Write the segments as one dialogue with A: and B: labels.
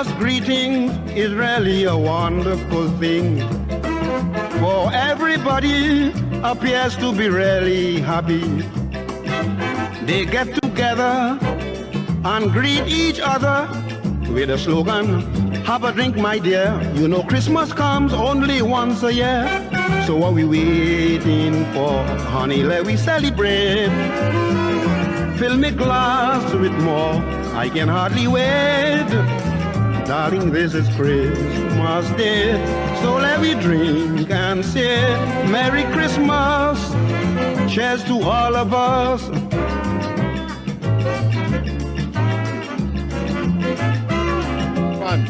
A: Christmas greeting is really a wonderful thing, for everybody appears to be really happy. They get together and greet each other with a slogan, have a drink my dear, you know Christmas comes only once a year. So what we waiting for, honey, let we celebrate. Fill me glass with more, I can hardly wait. Darling, this is Christmas Day, so let me drink and say Merry Christmas. Cheers to all of us. Fun.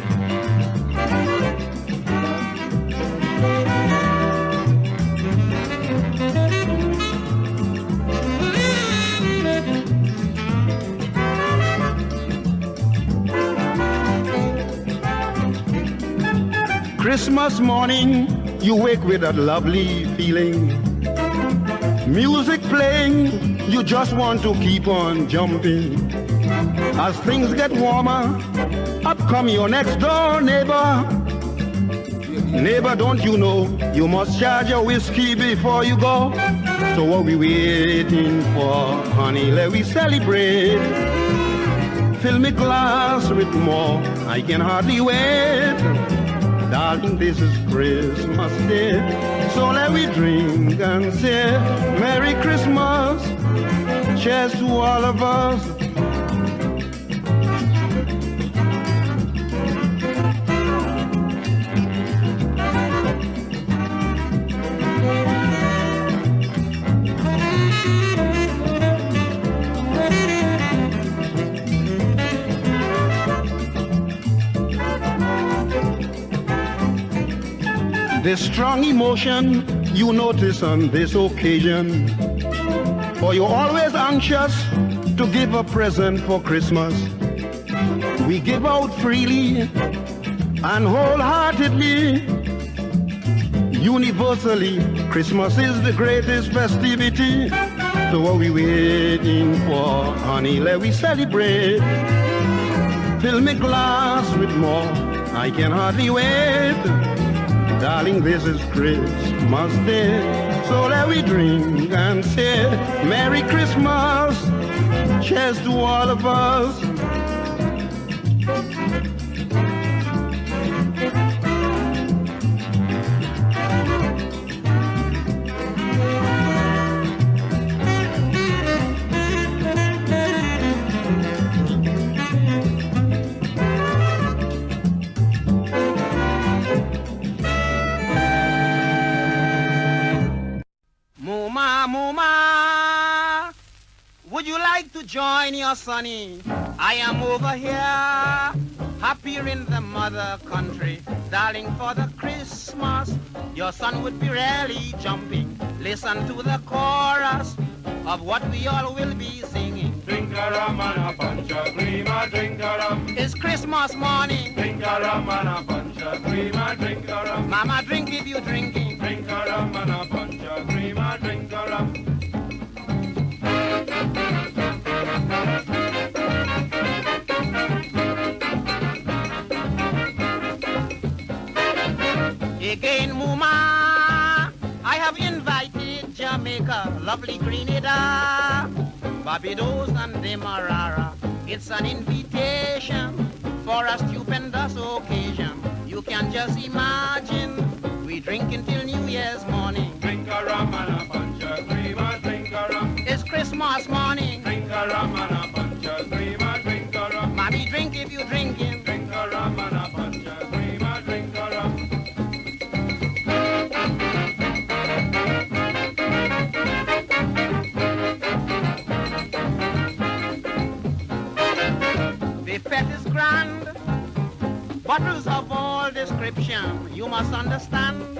A: Christmas morning, you wake with that lovely feeling. Music playing, you just want to keep on jumping. As things get warmer, up come your next door neighbor. Neighbor, don't you know, you must charge your whiskey before you go. So what we waiting for, honey, let we celebrate. Fill me glass with more, I can hardly wait. Darling, this is Christmas Day, so let we drink and say Merry Christmas. Cheers to all of us. The strong emotion you notice on this occasion, for you're always anxious to give a present for Christmas. We give out freely and wholeheartedly. Universally, Christmas is the greatest festivity. So what we waiting for, honey, let we celebrate. Fill me glass with more, I can hardly wait. Darling, this is Christmas Day, so let we drink and say Merry Christmas. Cheers to all of us. Would you like to join your sonny? I am over here, happier in the mother country. Darling, for the Christmas, your son would be really jumping. Listen to the chorus of what we all will be singing.
B: Drink a rum and a punch a cream, a drink a rum.
A: It's Christmas morning.
B: Drink a rum and a punch a cream, a drink a rum.
A: Mama, drink if you drinking.
B: Drink a rum and a punch a cream, a drink a rum.
A: Again, Muma, I have invited Jamaica, lovely Grenada, Barbados and Demerara. It's an invitation for a stupendous occasion. You can just imagine, we drink until New Year's morning.
B: Drink a rum and a punch a cream, a drink a rum.
A: It's Christmas morning.
B: Drink a rum and a punch a cream, a drink a rum.
A: Mommy, drink if you drinking.
B: Drink a rum and a punch a cream, a drink a rum.
A: The fete is grand, bottles of all description, you must understand.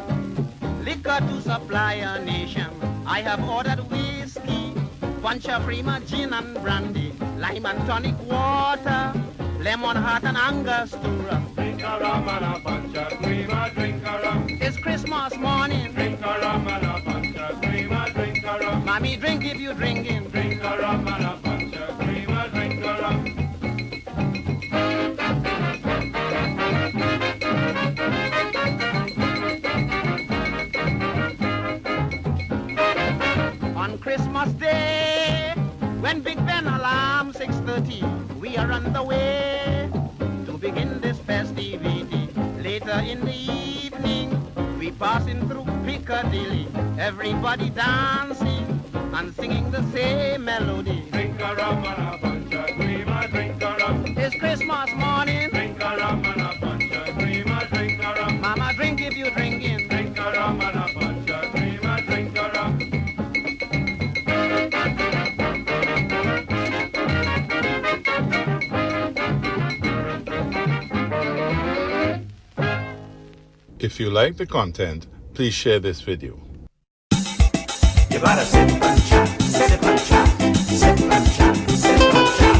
A: Liquor to supply a nation. I have ordered whiskey, punch of prima gin and brandy, lime and tonic water, lemon heart and angostura.
B: Drink a rum and a punch a cream, a drink a rum.
A: It's Christmas morning.
B: Drink a rum and a punch a cream, a drink a rum.
A: Mommy, drink if you drinking.
B: Drink a rum and a punch a cream, a drink a rum.
A: Christmas Day, when Big Ben alarm 6:30, we are on the way to begin this festivity. Later in the evening, we passing through Piccadilly, everybody dancing and singing the same melody.
B: Drink a rum and a bunch of cream, a drink a rum.
A: It's Christmas morning.
B: Drink a rum and a bunch of cream, a drink a rum.
A: Mama, drink if you drinking.
B: Drink a rum and a bunch of cream, a drink a rum.
C: If you like the content, please share this video.
D: You gotta sip and chat, sip and chat, sip and chat, sip and chat.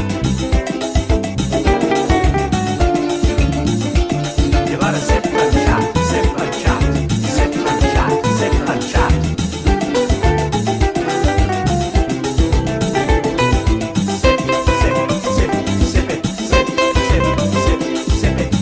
D: You gotta sip and chat, sip and chat, sip and chat, sip and chat. Sip, sip, sip, sip it, sip, sip, sip, sip it.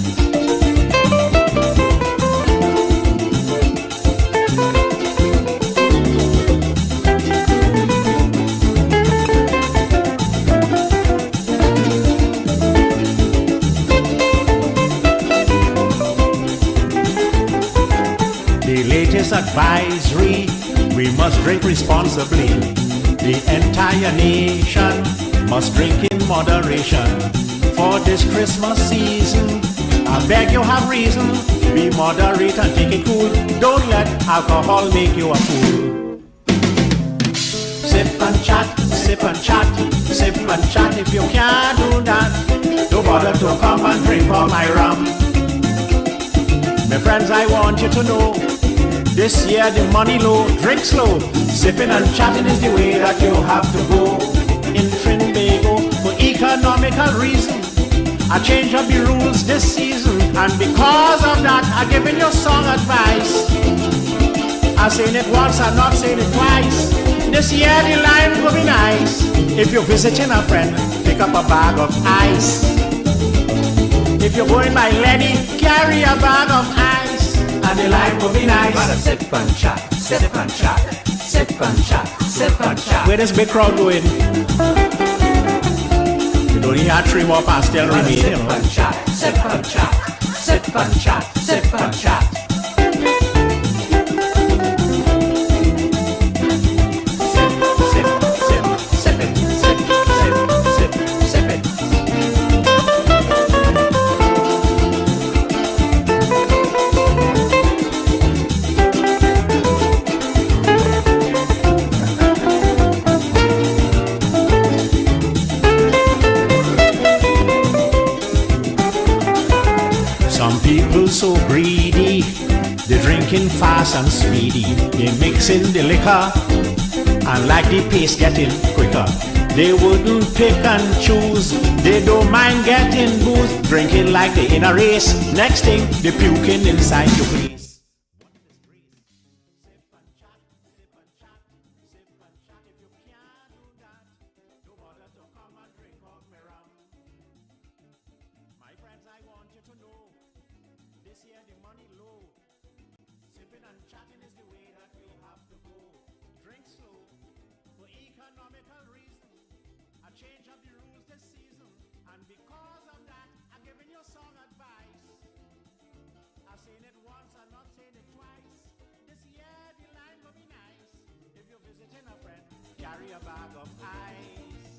E: The latest advisory, we must drink responsibly. The entire nation must drink in moderation. For this Christmas season, I beg you have reason. Be moderate and take it cool. Don't let alcohol make you a fool. Sip and chat, sip and chat, sip and chat. If you can't do that, don't bother to come and drink all my rum. My friends, I want you to know, this year the money low, drink slow. Sipping and chatting is the way that you have to go. In Trinbago, for economical reason, I change up the rules this season. And because of that, I'm giving you song advice. I'm saying it once, I'm not saying it twice. This year the line will be nice. If you're visiting a friend, pick up a bag of ice. If you're going by Lenny, carry a bag of ice, and the line will be nice.
D: Gotta sip and chat, sip and chat, sip and chat, sip and chat.
E: Where this big crowd going? You don't even have 3 more pastel remaining, you
D: Sip
E: know.
D: and chat, sip and chat, sip and chat, sip and chat. Sip, sip, sip, sip it, sip, sip, sip, sip it.
E: Some people so greedy, they drinking fast and speedy. They mixing the liquor, and like the pace getting quicker. They wouldn't pick and choose, they don't mind getting booze. Drinking like they in a race, next thing they puking inside your place. My friends, I want you to know, this year the money low. Sipping and chatting is the way that you have to go. Drink slow, for economical reasons. I change up the rules this season, and because of that, I'm giving you song advice. I'm saying it once, I'm not saying it twice. This year the line will be nice. If you're visiting a friend, carry a bag of ice.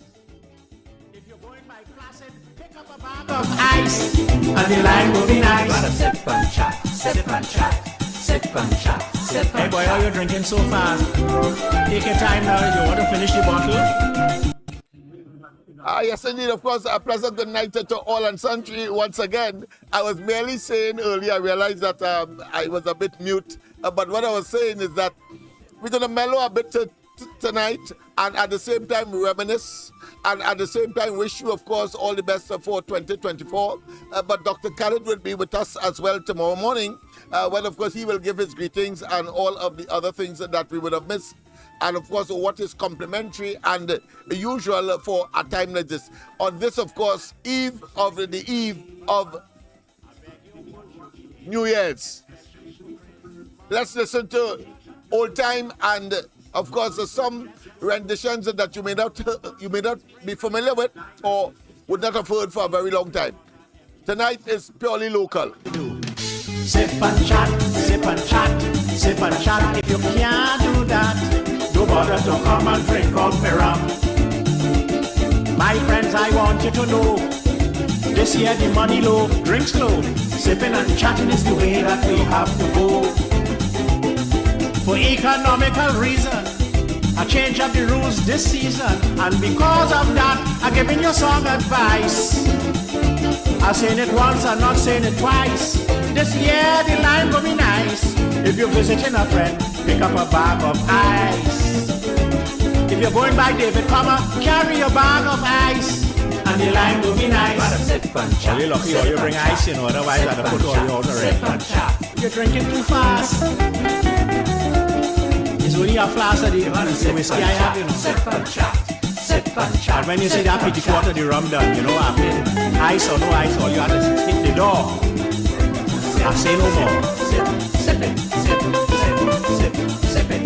E: If you're going by Placid, pick up a bag of ice, and the line will be nice.
D: Gotta sip and chat, sip and chat, sip and chat, sip
E: Hey
D: and
E: boy,
D: chat.
E: how you drinking so fast? Take your time now. You want to finish the bottle?
F: Yes, indeed. Of course, a pleasant good night to all and sundry once again. I was merely saying earlier, I realized that I was a bit mute. But what I was saying is that we're going to mellow a bit tonight and at the same time reminisce and at the same time wish you, of course, all the best for 2024. But Dr. Khaled will be with us as well tomorrow morning when, of course, he will give his greetings and all of the other things that we would have missed. And, of course, what is complimentary and usual for a time like this. On this, of course, eve of New Year's. Let's listen to old time and of course, some renditions that you may not be familiar with or would not have heard for a very long time. Tonight is purely local.
E: Sip and chat, sip and chat, sip and chat. If you can't do that, don't bother to come and drink out me rum. My friends, I want you to know, this year the money low, drink slow. Sipping and chatting is the way that we have to go. For economical reason, I change up the rules this season, and because of that, I'm giving you some advice. I'm saying it once, I'm not saying it twice. This year the line will be nice. If you're visiting a friend, pick up a bag of ice. If you're going by David Comer, carry a bag of ice, and the line will be nice. You're lucky or you bring ice, you know, otherwise I'd have put all you out already. You're drinking too fast. It's only a flask of the whiskey I have, you know. And when you see that pretty quarter of the rum done, you know, I mean, ice or no ice, all you have to hit the door. I say no more. Sip it, sip it, sip it, sip it, sip it.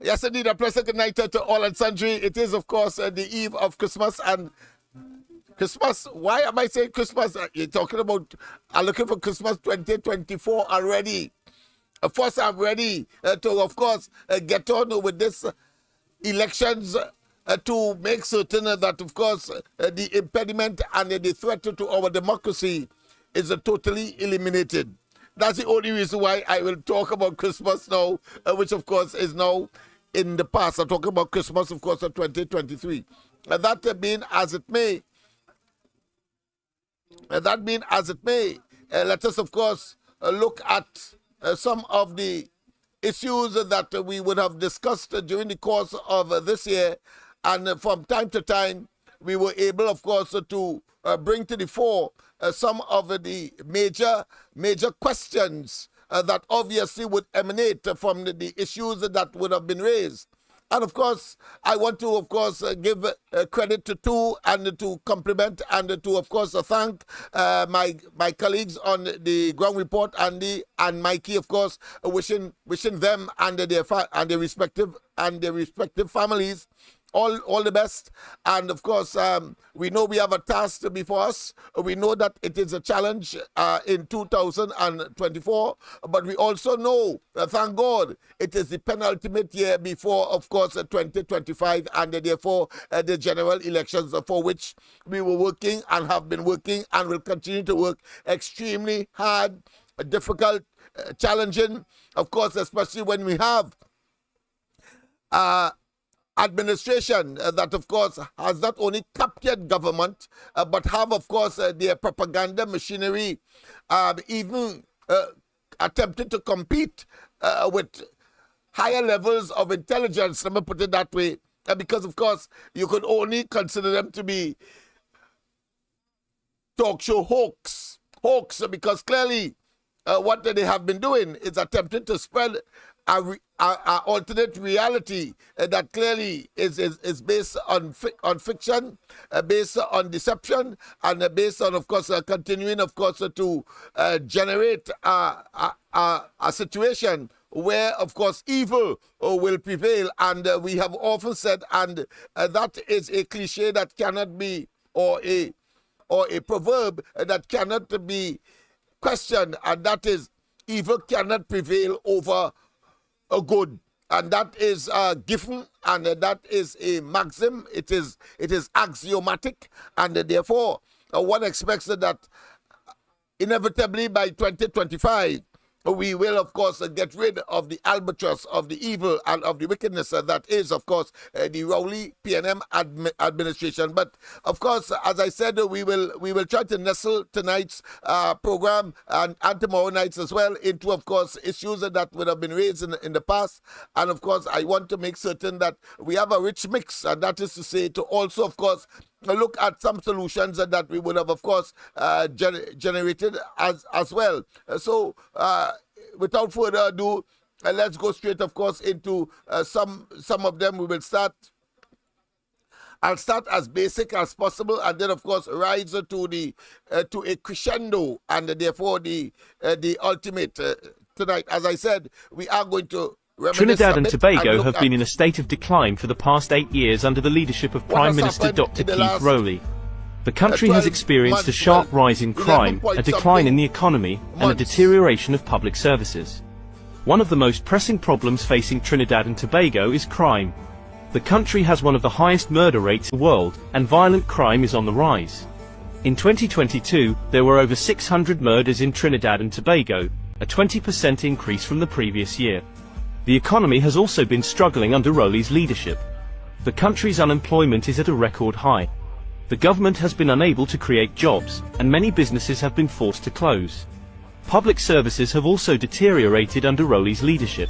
F: Yes, indeed, a pleasant good night to all and sundry. It is, of course, the eve of Christmas, and Christmas, why am I saying Christmas? You're talking about, I'm looking for Christmas 2024 already. Of course, I'm ready to, of course, get on with this elections to make certain that, of course, the impediment and the threat to our democracy is totally eliminated. That's the only reason why I will talk about Christmas now, which, of course, is now in the past. I'm talking about Christmas, of course, of 2023. That being as it may, let us, of course, look at some of the issues that we would have discussed during the course of this year. And from time to time, we were able, of course, to bring to the fore some of the major questions that obviously would emanate from the issues that would have been raised And of course, I want to, of course, give credit to two and to compliment and to, of course, thank my colleagues on the ground report, Andy and Mikey, of course, wishing them and their respective families all the best. And of course, we know we have a task before us. We know that it is a challenge in 2024, but we also know, thank God, it is the penultimate year before, of course, 2025, and therefore the general elections, for which we were working and have been working and will continue to work extremely hard, difficult, challenging, of course, especially when we have administration that, of course, has not only captured government, but have, of course, their propaganda machinery even attempted to compete with higher levels of intelligence, let me put it that way, because, of course, you could only consider them to be talk show hoax, because clearly what they have been doing is attempting to spread a alternate reality that clearly is based on fiction, based on deception, and based on, of course, continuing, of course, to generate a situation where, of course, evil will prevail. And we have often said, and that is a cliche that cannot be, or a proverb that cannot be questioned, and that is, evil cannot prevail over a good, and that is given, and that is a maxim. It is axiomatic, and therefore one expects that inevitably by 2025 we will, of course, get rid of the albatross of the evil and of the wickedness that is, of course, the Rowley PNM administration. But, of course, as I said, we will try to nestle tonight's program and tomorrow night's as well into, of course, issues that would have been raised in the past. And, of course, I want to make certain that we have a rich mix, and that is to say, to also, of course, look at some solutions that we would have, of course, generated as well. So, without further ado, let's go straight, of course, into some of them. We will start. I'll start as basic as possible, and then, of course, rise to a crescendo, and therefore the ultimate tonight. As I said, we are going to.
G: Trinidad and Tobago have been in a state of decline for the past 8 years under the leadership of Prime Minister Dr. Keith Rowley. The country has experienced a sharp rise in crime, a decline in the economy, and a deterioration of public services. One of the most pressing problems facing Trinidad and Tobago is crime. The country has one of the highest murder rates in the world, and violent crime is on the rise. In 2022, there were over 600 murders in Trinidad and Tobago, a 20% increase from the previous year. The economy has also been struggling under Rowley's leadership. The country's unemployment is at a record high. The government has been unable to create jobs, and many businesses have been forced to close. Public services have also deteriorated under Rowley's leadership.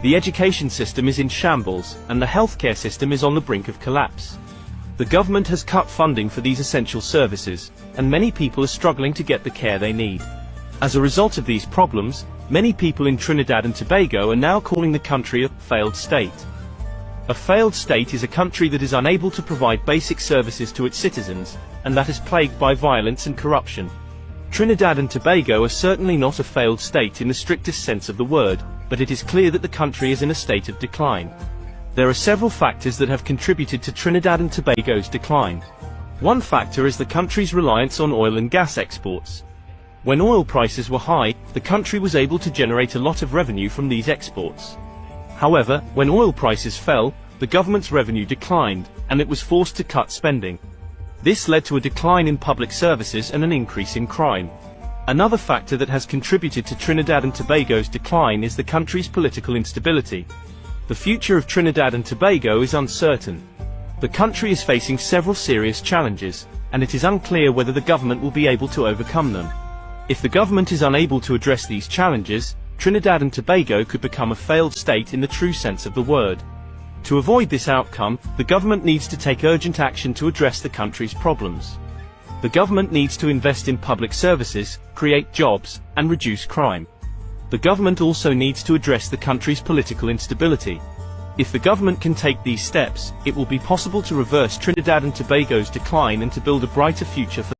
G: The education system is in shambles, and the healthcare system is on the brink of collapse. The government has cut funding for these essential services, and many people are struggling to get the care they need. As a result of these problems, many people in Trinidad and Tobago are now calling the country a failed state. A failed state is a country that is unable to provide basic services to its citizens, and that is plagued by violence and corruption. Trinidad and Tobago are certainly not a failed state in the strictest sense of the word, but it is clear that the country is in a state of decline. There are several factors that have contributed to Trinidad and Tobago's decline. One factor is the country's reliance on oil and gas exports. When oil prices were high, the country was able to generate a lot of revenue from these exports. However, when oil prices fell, the government's revenue declined, and it was forced to cut spending. This led to a decline in public services and an increase in crime. Another factor that has contributed to Trinidad and Tobago's decline is the country's political instability. The future of Trinidad and Tobago is uncertain. The country is facing several serious challenges, and it is unclear whether the government will be able to overcome them. If the government is unable to address these challenges, Trinidad and Tobago could become a failed state in the true sense of the word. To avoid this outcome, the government needs to take urgent action to address the country's problems. The government needs to invest in public services, create jobs, and reduce crime. The government also needs to address the country's political instability. If the government can take these steps, it will be possible to reverse Trinidad and Tobago's decline and to build a brighter future for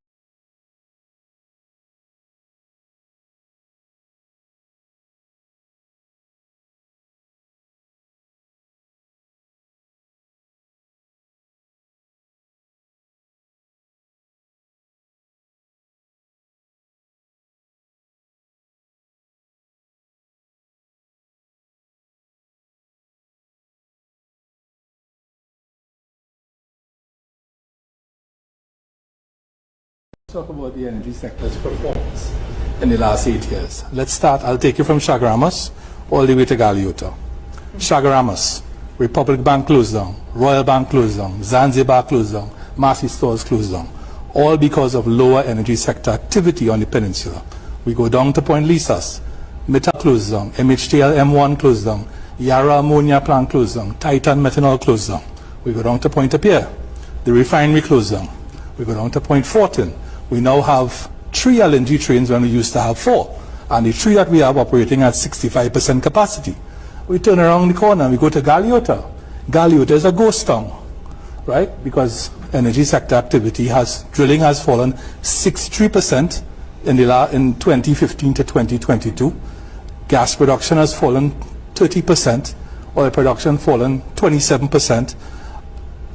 H: talk about the energy sector's performance in the last 8 years. Let's start, I'll take you from Chaguaramas all the way to Galeota. Chaguaramas, Republic Bank closed down, Royal Bank closed down, Zanzibar closed down, Massey stores closed down, all because of lower energy sector activity on the peninsula. We go down to Point Lisas, Mita closed down, MHTL M1 closed down, Yara ammonia plant closed down, Titan methanol closed down. We go down to Point Apia, the refinery closed down. We go down to Point Fortin. We now have 3 LNG trains when we used to have 4. And the 3 that we have operating at 65% capacity. We turn around the corner and we go to Galeota. Galeota is a ghost town, right? Because energy sector activity drilling has fallen 63% in 2015 to 2022. Gas production has fallen 30%. Oil production fallen 27%.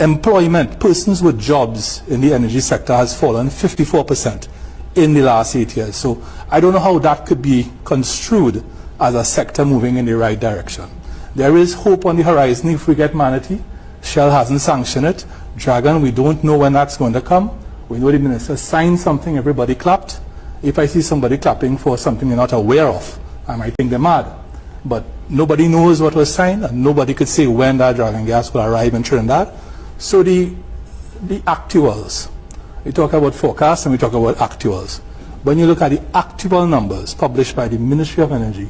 H: Employment, persons with jobs in the energy sector has fallen 54% in the last 8 years. So I don't know how that could be construed as a sector moving in the right direction. There is hope on the horizon if we get Manatee. Shell hasn't sanctioned it. Dragon, we don't know when that's going to come. We know the minister signed something, everybody clapped. If I see somebody clapping for something they're not aware of, I might think they're mad. But nobody knows what was signed, and nobody could say when that Dragon gas will arrive in Trinidad. So the actuals, we talk about forecasts and we talk about actuals. When you look at the actual numbers published by the Ministry of Energy,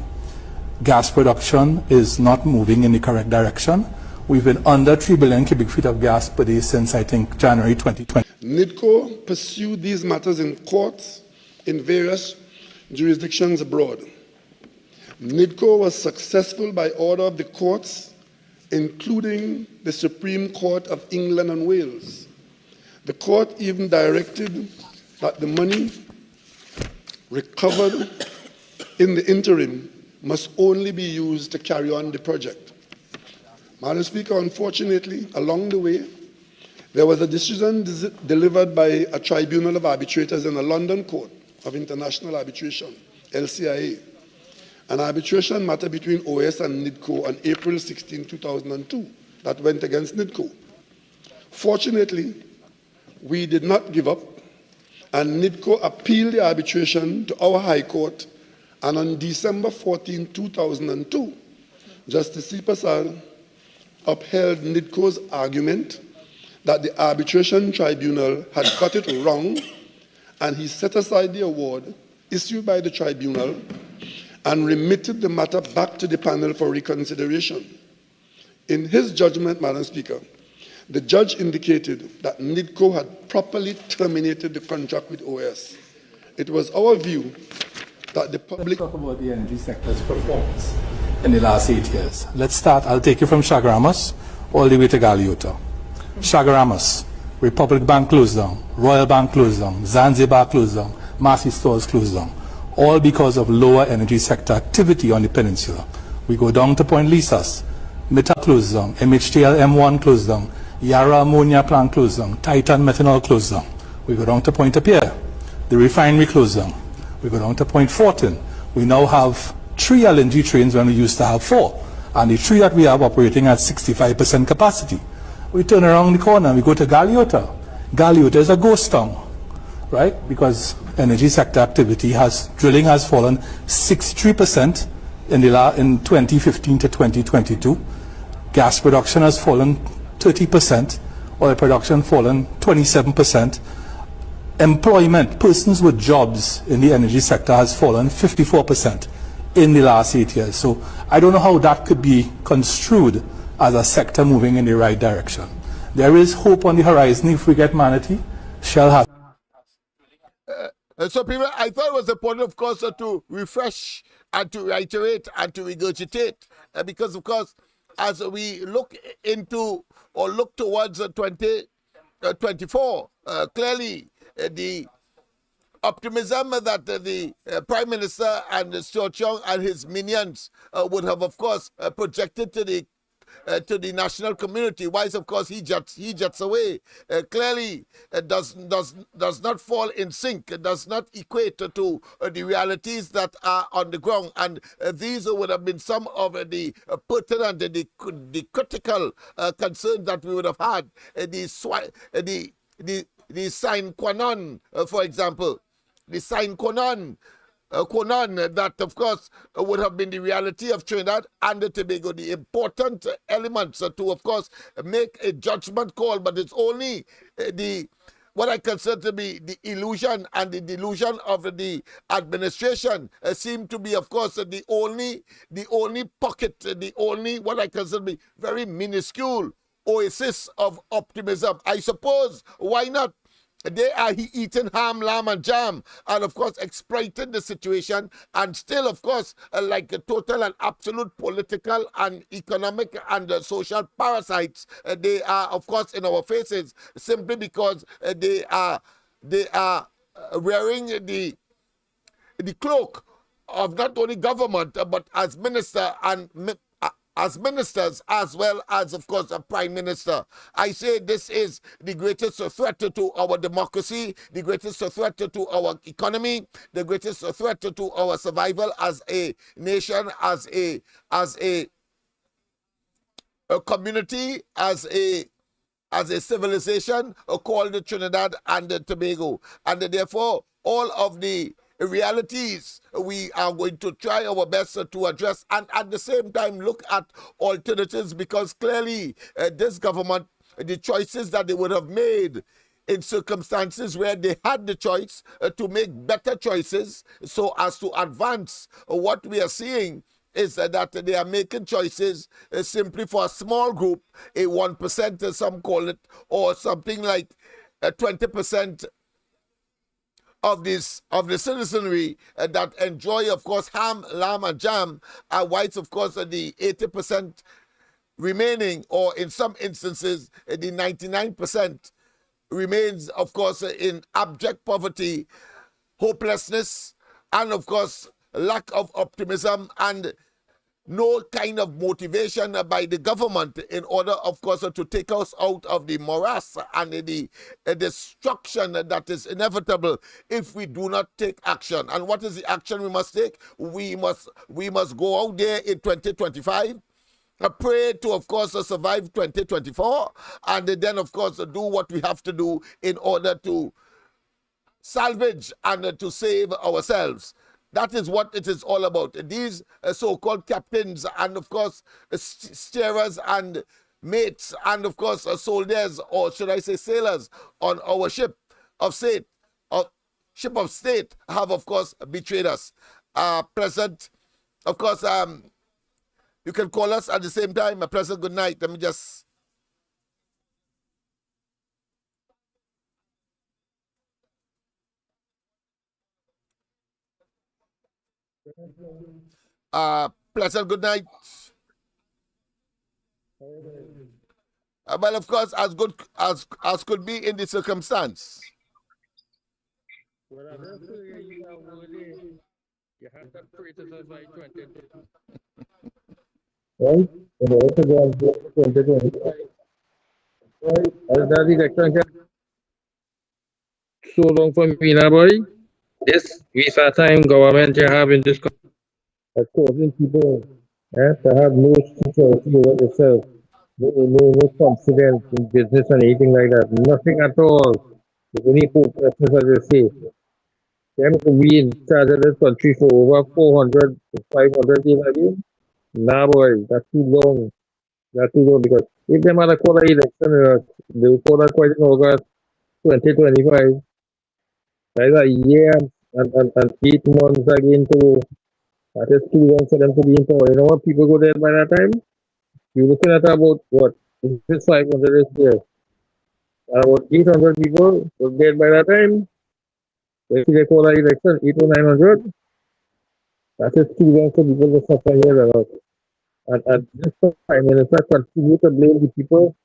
H: gas production is not moving in the correct direction. We've been under 3 billion cubic feet of gas per day since, I think, January 2020.
I: NIDCO pursued these matters in courts in various jurisdictions abroad. NIDCO was successful by order of the courts, including the Supreme Court of England and Wales. The court even directed that the money recovered in the interim must only be used to carry on the project. Madam Speaker, unfortunately, along the way, there was a decision delivered by a tribunal of arbitrators in a London Court of International Arbitration, LCIA, an arbitration matter between OS and NIDCO on April 16, 2002, that went against NIDCO. Fortunately, we did not give up, and NIDCO appealed the arbitration to our High Court, and on December 14, 2002, Justice C. Pasal upheld NIDCO's argument that the arbitration tribunal had got it wrong, and he set aside the award issued by the tribunal and remitted the matter back to the panel for reconsideration. In his judgment, Madam Speaker, the judge indicated that NIDCO had properly terminated the contract with OS. It was our view that the public...
H: Let's talk about the energy sector's performance in the last 8 years. Let's start, I'll take you from Chaguaramas all the way to Galeota. Chaguaramas, Republic Bank closed down, Royal Bank closed down, Zanzibar closed down, Massey stores closed down, all because of lower energy sector activity on the peninsula. We go down to Point Lisas, Mita closed down, MHTL M1 closed down, Yara ammonia plant closed down, Titan methanol closed down. We go down to Point Apia, the refinery closed down. We go down to Point Fortin. We now have 3 LNG trains when we used to have 4. And the 3 that we have operating at 65% capacity. We turn around the corner and we go to Galeota. Galeota is a ghost town, right? Because energy sector activity drilling has fallen 63% in 2015 to 2022. Gas production has fallen 30%. Oil production fallen 27%. Employment, persons with jobs in the energy sector has fallen 54% in the last 8 years. So I don't know how that could be construed as a sector moving in the right direction. There is hope on the horizon if we get Manatee. Shell has...
F: So people, I thought it was important, of course, to refresh and to reiterate and to regurgitate, because, of course, as we look into or look towards 2024, clearly the optimism that the Prime Minister and Seo Cheong and his minions would have, of course, projected to the national community. Whilst, of course, he jets away. Clearly, does not fall in sync. It does not equate to the realities that are on the ground. And these would have been some of the pertinent, the critical concerns that we would have had. The sine qua non, for example. The sine qua non, that, of course, would have been the reality of Trinidad and Tobago, the important elements to, of course, make a judgment call, but it's only what I consider to be the illusion and the delusion of the administration seem to be, of course, the only pocket, the only what I consider to be very minuscule oasis of optimism. I suppose, why not? They are eating ham, lamb, and jam, and of course exploiting the situation, and still, of course, like a total and absolute political and economic and social parasites, they are, of course, in our faces simply because they are wearing the cloak of not only government but as minister and as ministers, as well as, of course, a prime minister. I say this is the greatest threat to our democracy, the greatest threat to our economy, the greatest threat to our survival as a nation, as a community, as a civilization called Trinidad and Tobago. And therefore, all of the realities we are going to try our best to address, and at the same time look at alternatives, because clearly this government, the choices that they would have made in circumstances where they had the choice to make better choices so as to advance, what we are seeing is that they are making choices simply for a small group, a 1% as some call it, or something like 20% of the citizenry that enjoy, of course, ham, lamb, and jam, are whites, of course, the 80% remaining, or in some instances, the 99% remains, of course, in abject poverty, hopelessness, and, of course, lack of optimism and no kind of motivation by the government in order, of course, to take us out of the morass and the destruction that is inevitable if we do not take action. And what is the action we must take? We must go out there in 2025, pray to, of course, survive 2024, and then, of course, do what we have to do in order to salvage and to save ourselves. That is what it is all about. These so-called captains and, of course, steerers and mates and, of course, soldiers, or should I say sailors, on our ship of state, have, of course, betrayed us. Present, of course, you can call us at the same time. Present, good night. Let me just... pleasant good night. Well, of course, as good as could be in the circumstance.
B: You have to pray to survive 2020.
J: Right? And also go on 2025. Right? As that election so long for me now, boy. This visa time government you have in this country are causing people to have no security over themselves, no confidence in business and anything like that. Nothing at all. The only hopelessness, as they say. Them to be in charge of this country for over 400 to 500 years again. Nah, boy, that's too long. That's too long, because if they had a call an election, they will call that quite in August 2025. That's a year and 8 months again to. That is too long for them to be in power. You know what? People go there by that time. You're looking at about what? This 500 is there. About 800 people were dead by that time. If they call an election, 8 or 900. That is too long for people to suffer here about. and this Prime Minister continue to blame the people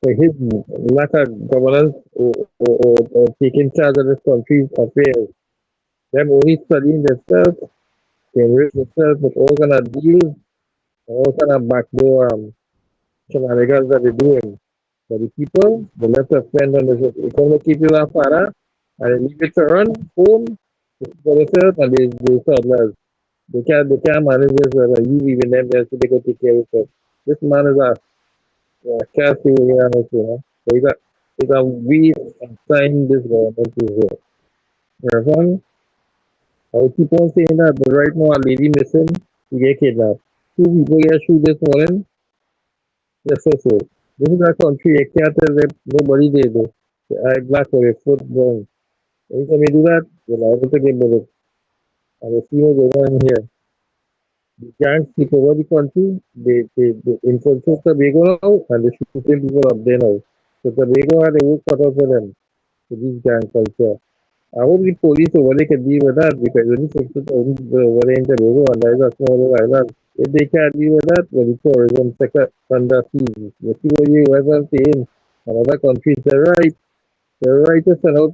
J: for his lack of governance or taking charge of this country's affairs. Them only studying themselves, they enrich themselves with all kind of deals, all kind of backdoor shenanigans that they're doing. But the people, they let us spend on this economic people are para, and they leave it to run home for themselves, and they settle. They can't manage this, you leaving them there so they go take care of it. This man is can't see what you're on, you know. So it's a waste of time this government is here. Therefore, I will keep on saying that, but right now a lady missing, she get kidnapped. 2 people get shot this morning. Yes, so. This is a country, I can't tell them nobody there though. The eye black or a foot brown. Anytime you do that, you're liable to get bullet. And the see what's going on here. The gangs take over the country, they infiltrate Tobago now, and they shooting people up there now. So Tobago had a work cut out for them, for this gang culture. I hope the police over there can deal with that, because only 60,000 people over there in Tobago, and that is a small island. If they can't deal with that, well, the tourism sector under siege. You see what you guys are saying? And other countries, they're right to send out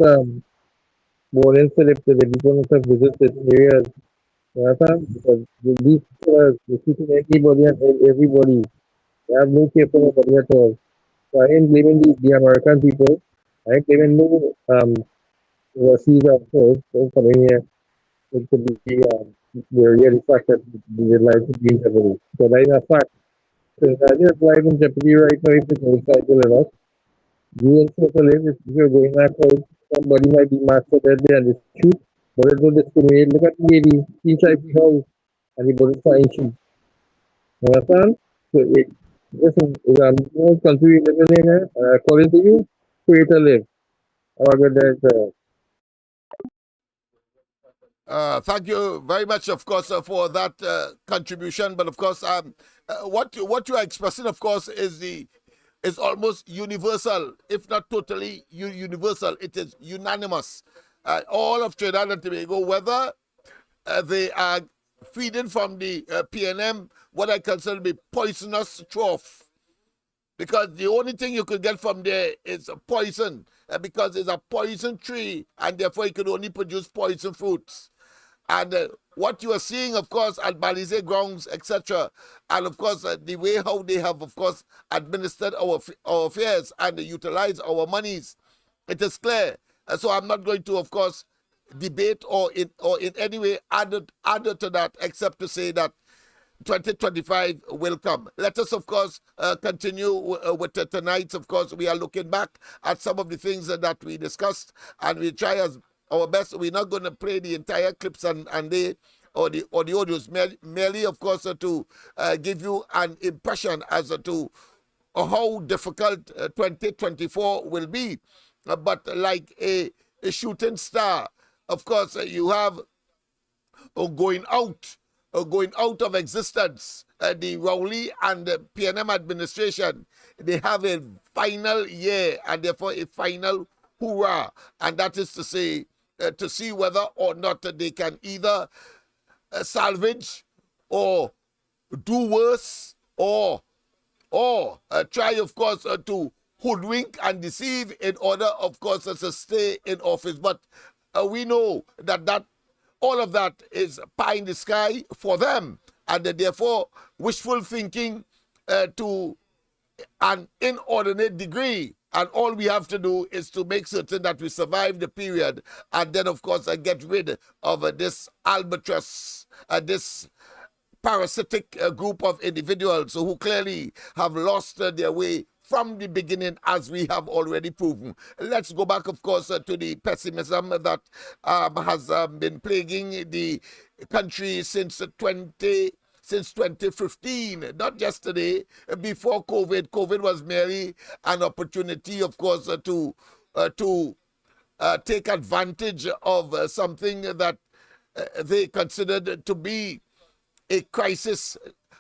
J: warning slip to the people who visit certain areas. You understand? Because these people are shooting anybody and everybody. They have no care for nobody at all. So I ain't blaming the American people. I ain't blaming no overseas actors coming here. It could be the real fact that the life is being jeopardy. So that is a fact. So that is life in jeopardy right now if it's recycled enough. You and social live, if you're going that road, somebody might be mastered there and they shoot, but they don't discriminate. Look at the lady, she tried to house and the bullet flying shoot. You understand? So listen, it's a small country we live in here, and according to you, free to live. Have a good day, sir.
F: Thank you very much, of course, for that contribution. But of course, what you are expressing, of course, is almost universal, if not totally universal. It is unanimous. All of Trinidad and Tobago, whether they are feeding from the PNM, what I consider to be poisonous trough, because the only thing you could get from there is poison, because it's a poison tree, and therefore it could only produce poison fruits. And what you are seeing, of course, at Balize grounds, etc., and of course, the way how they have, of course, administered our affairs and utilized our monies, it is clear. So I'm not going to, of course, debate or in any way add to that, except to say that 2025 will come. Let us, of course, continue with tonight's. Of course, we are looking back at some of the things that we discussed, and we try as our best. We're not going to play the entire clips or the audios, merely, of course, to give you an impression as to how difficult 2024 will be. But like a shooting star, of course, you have going out of existence. The Rowley and the PNM administration, they have a final year and therefore a final hoorah, and that is to say, to see whether or not they can either salvage or do worse or try, of course, to hoodwink and deceive in order, of course, to stay in office. But we know that all of that is pie in the sky for them, and therefore wishful thinking to an inordinate degree. And all we have to do is to make certain that we survive the period, and then, of course, get rid of this albatross, this parasitic group of individuals who clearly have lost their way from the beginning, as we have already proven. Let's go back, of course, to the pessimism that has been plaguing the country since 2015, not yesterday, before COVID. COVID was merely an opportunity, of course, to take advantage of something that they considered to be a crisis,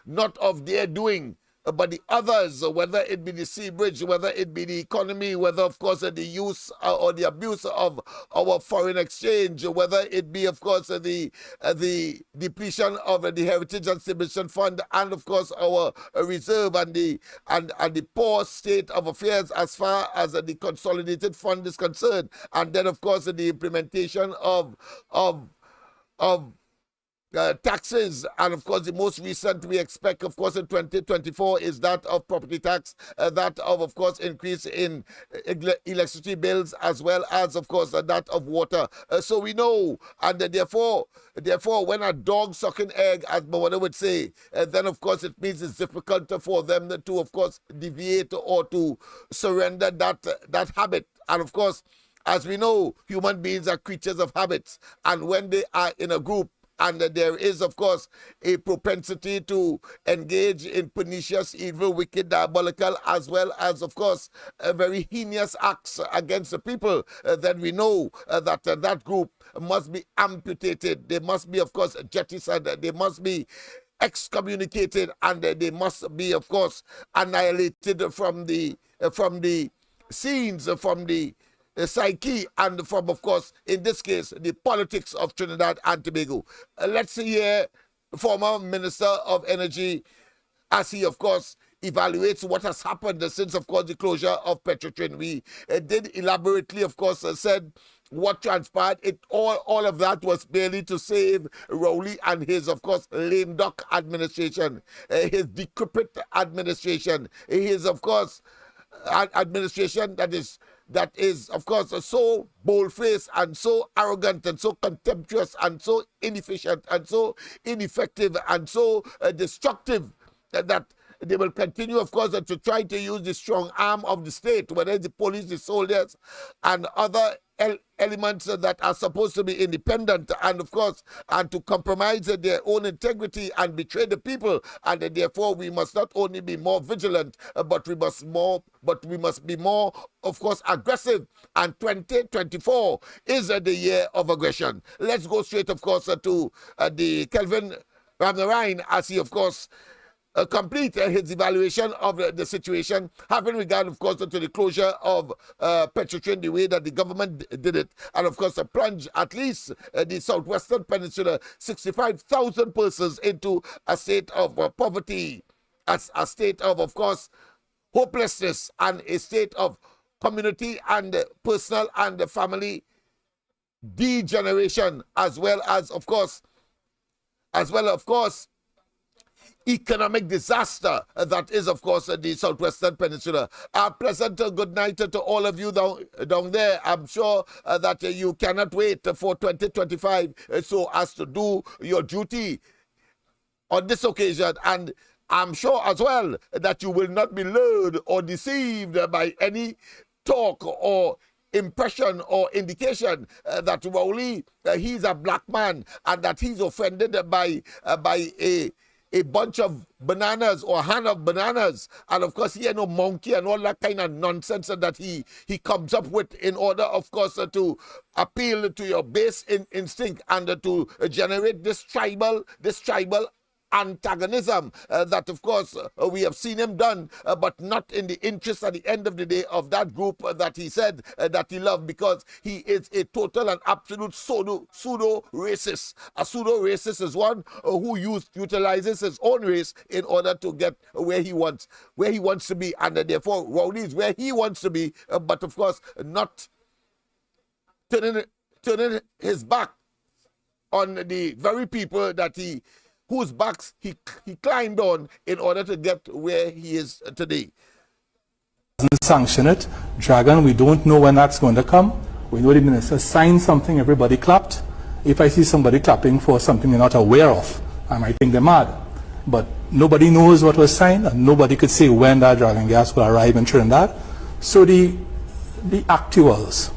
F: not of their doing, but the others, whether it be the sea bridge, whether it be the economy, whether, of course, the use or the abuse of our foreign exchange, whether it be, of course, the depletion of the Heritage and Stabilization Fund, and, of course, our reserve and the poor state of affairs as far as the consolidated fund is concerned, and then, of course, the implementation of taxes, and of course the most recent we expect, of course, in 2024 is that of property tax, that of course, increase in electricity bills, as well as, of course, that of water. So we know, and therefore, when a dog sucking egg, as my mother would say, then of course it means it's difficult for them to, of course, deviate or to surrender that habit. And of course, as we know, human beings are creatures of habits, and when they are in a group, and there is, of course, a propensity to engage in pernicious, evil, wicked, diabolical, as well as, of course, very heinous acts against the people, then we know that that group must be amputated. They must be, of course, jettisoned. They must be excommunicated, and they must be, of course, annihilated from the scenes, from the psyche, and from, of course, in this case, the politics of Trinidad and Tobago. Let's hear former Minister of Energy as he, of course, evaluates what has happened since, of course, the closure of Petrotrin. We did elaborately, of course, said what transpired. All of that was merely to save Rowley and his, of course, lame duck administration, his decrepit administration, his, of course, administration that is, of course, so bold-faced and so arrogant and so contemptuous and so inefficient and so ineffective and so destructive that they will continue, of course, to try to use the strong arm of the state, whether it's the police, the soldiers, and other elements that are supposed to be independent, and of course, and to compromise their own integrity and betray the people. And therefore, we must not only be more vigilant, but we must be more, of course, aggressive. And 2024 is the year of aggression. Let's go straight, of course, to the Kelvin Ramnarine, as he, of course, complete his evaluation of the situation, having regard, of course, to the closure of Petrotrin, the way that the government did it, and of course, plunge at least the southwestern peninsula, 65,000 persons into a state of poverty, as a state of course, hopelessness, and a state of community and personal and family degeneration, as well as, of course, economic disaster that is, of course, the southwestern peninsula. A pleasant good night to all of you down there. I'm sure that you cannot wait for 2025 so as to do your duty on this occasion, and I'm sure as well that you will not be lured or deceived by any talk or impression or indication that Rowley, he's a black man, and that he's offended by a bunch of bananas or a hand of bananas, and of course he ain't no monkey and all that kind of nonsense that he comes up with in order, of course, to appeal to your base instinct and to generate this tribal antagonism that, of course, we have seen him done, but not in the interest at the end of the day of that group that he said that he loved, because he is a total and absolute pseudo-racist. A pseudo-racist is one who utilizes his own race in order to get where he wants to be, and therefore Rowley is where he wants to be, but of course not turning his back on the very people that whose backs he climbed on in order to get where he is today.
H: Sanction it. Dragon, we don't know when that's going to come. We know the minister signed something, everybody clapped. If I see somebody clapping for something they're not aware of, I might think they're mad. But nobody knows what was signed, and nobody could say when that dragon gas will arrive in Trinidad. So the actuals,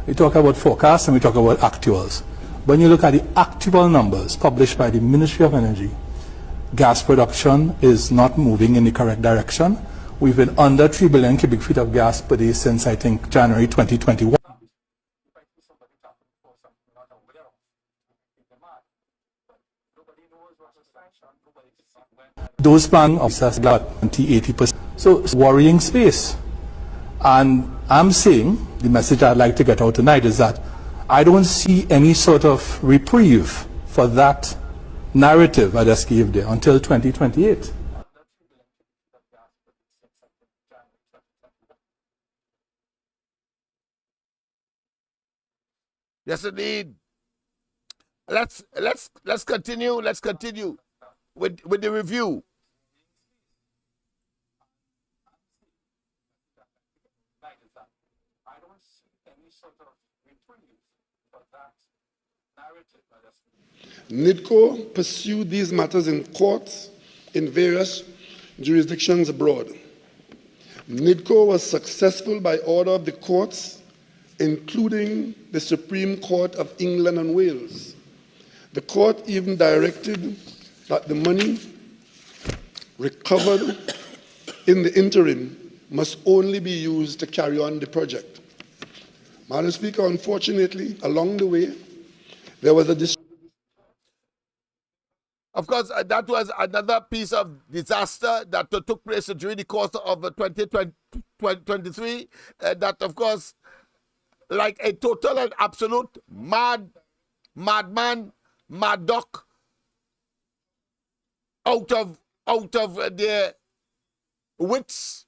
H: we talk about forecasts and we talk about actuals. When you look at the actual numbers published by the Ministry of Energy, gas production is not moving in the correct direction. We've been under 3 billion cubic feet of gas per day since, I think, January 2021. Those plans of about 80%. So it's worrying space. And I'm saying, the message I'd like to get out tonight is that I don't see any sort of reprieve for that narrative I just gave there until 2028.
F: Yes, indeed. Let's continue. Let's continue with the review.
I: NIDCO pursued these matters in courts in various jurisdictions abroad. NIDCO was successful by order of the courts, including the Supreme Court of England and Wales. The court even directed that the money recovered in the interim must only be used to carry on the project. Madam Speaker, unfortunately, along the way, there was a
F: Of course, that was another piece of disaster that took place during the course of 2023. That, of course, like a total and absolute madman, mad dog, out of their wits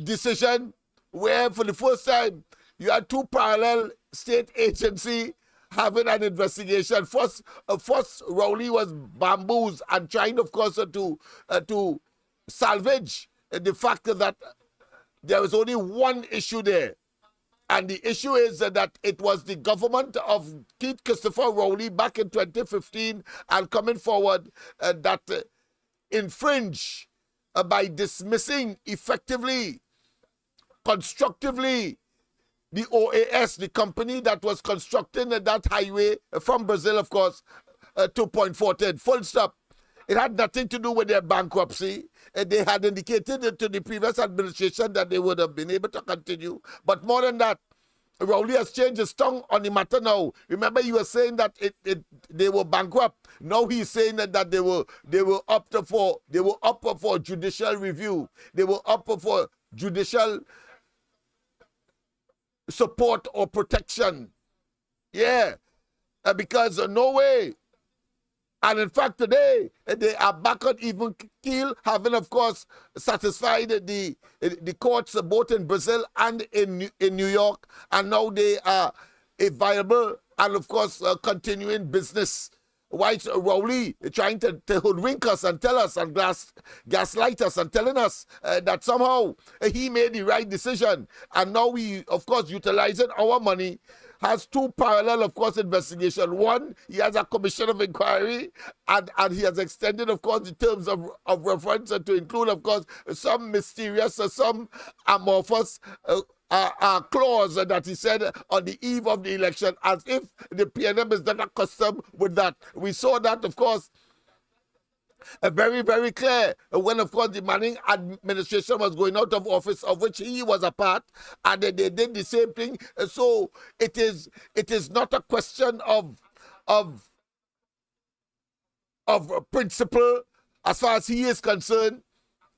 F: decision, where for the first time you had two parallel state agencies having an investigation. First, Rowley was bamboozled and trying, of course, to salvage the fact that there was only one issue there. And the issue is that it was the government of Keith Christopher Rowley back in 2015 and coming forward that infringe by dismissing effectively, constructively, the OAS, the company that was constructing that highway from Brazil, of course, to Point Fortin. Full stop. It had nothing to do with their bankruptcy. They had indicated to the previous administration that they would have been able to continue. But more than that, Rowley has changed his tongue on the matter now. Remember, you were saying that they were bankrupt. Now he's saying that they were up for judicial review. They were up for judicial support or protection. Yeah, because no way. And in fact, today, they are back on even keel, having, of course, satisfied the courts both in Brazil and in New York. And now they are a viable and, of course, continuing business. Whilst Rowley trying to hoodwink us and tell us and gaslight us and telling us that somehow he made the right decision. And now we, of course, utilizing our money, has two parallel, of course, investigation. One, he has a commission of inquiry, and he has extended, of course, the terms of reference to include, of course, some mysterious, some amorphous clause that he said on the eve of the election, as if the PNM is not accustomed with that. We saw that, of course, very, very clear when, of course, the Manning administration was going out of office, of which he was a part, and they did the same thing. So it is not a question of principle as far as he is concerned.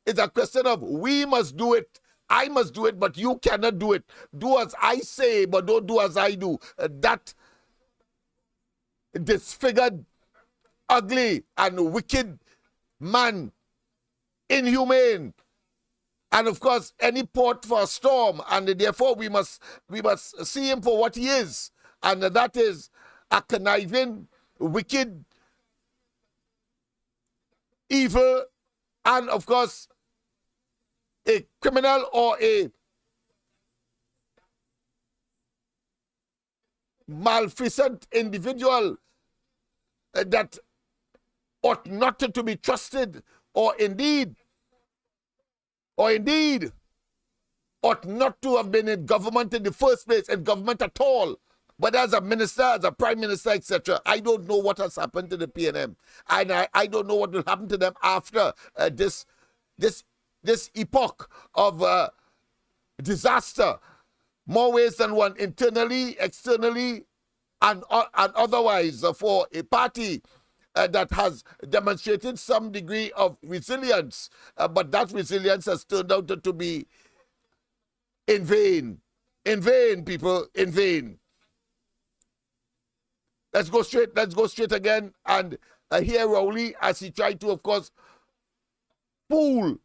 F: It's a question of we must do it. I must do it, but you cannot do it. Do as I say, but don't do as I do. That disfigured, ugly, and wicked man, inhumane, and of course any port for a storm, and therefore we must see him for what he is, and that is a conniving, wicked, evil, and of course a criminal or a malfeasant individual that ought not to be trusted, or indeed ought not to have been in government in the first place, in government at all. But as a minister, as a prime minister, etc., I don't know what has happened to the PNM. And I don't know what will happen to them after this epoch of disaster, more ways than one, internally, externally, and otherwise, for a party that has demonstrated some degree of resilience, but that resilience has turned out to be in vain. In vain, people, in vain. Let's go straight again and hear Rowley as he tried to, of course, fool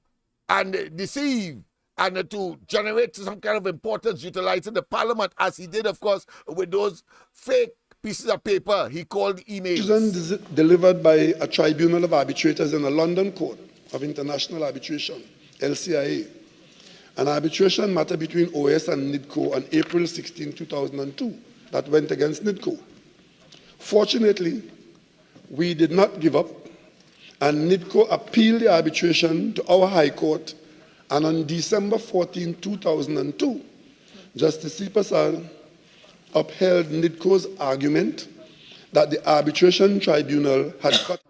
F: and deceive and to generate some kind of importance utilizing the parliament, as he did, of course, with those fake pieces of paper he called emails.
I: Delivered by a tribunal of arbitrators in a London Court of International Arbitration, LCIA, an arbitration matter between OS and NIDCO on April 16, 2002, that went against NIDCO. Fortunately, we did not give up, and NIDCO appealed the arbitration to our High Court, and on December 14, 2002, Justice C. Pasal upheld NIDCO's argument that the arbitration tribunal had cut.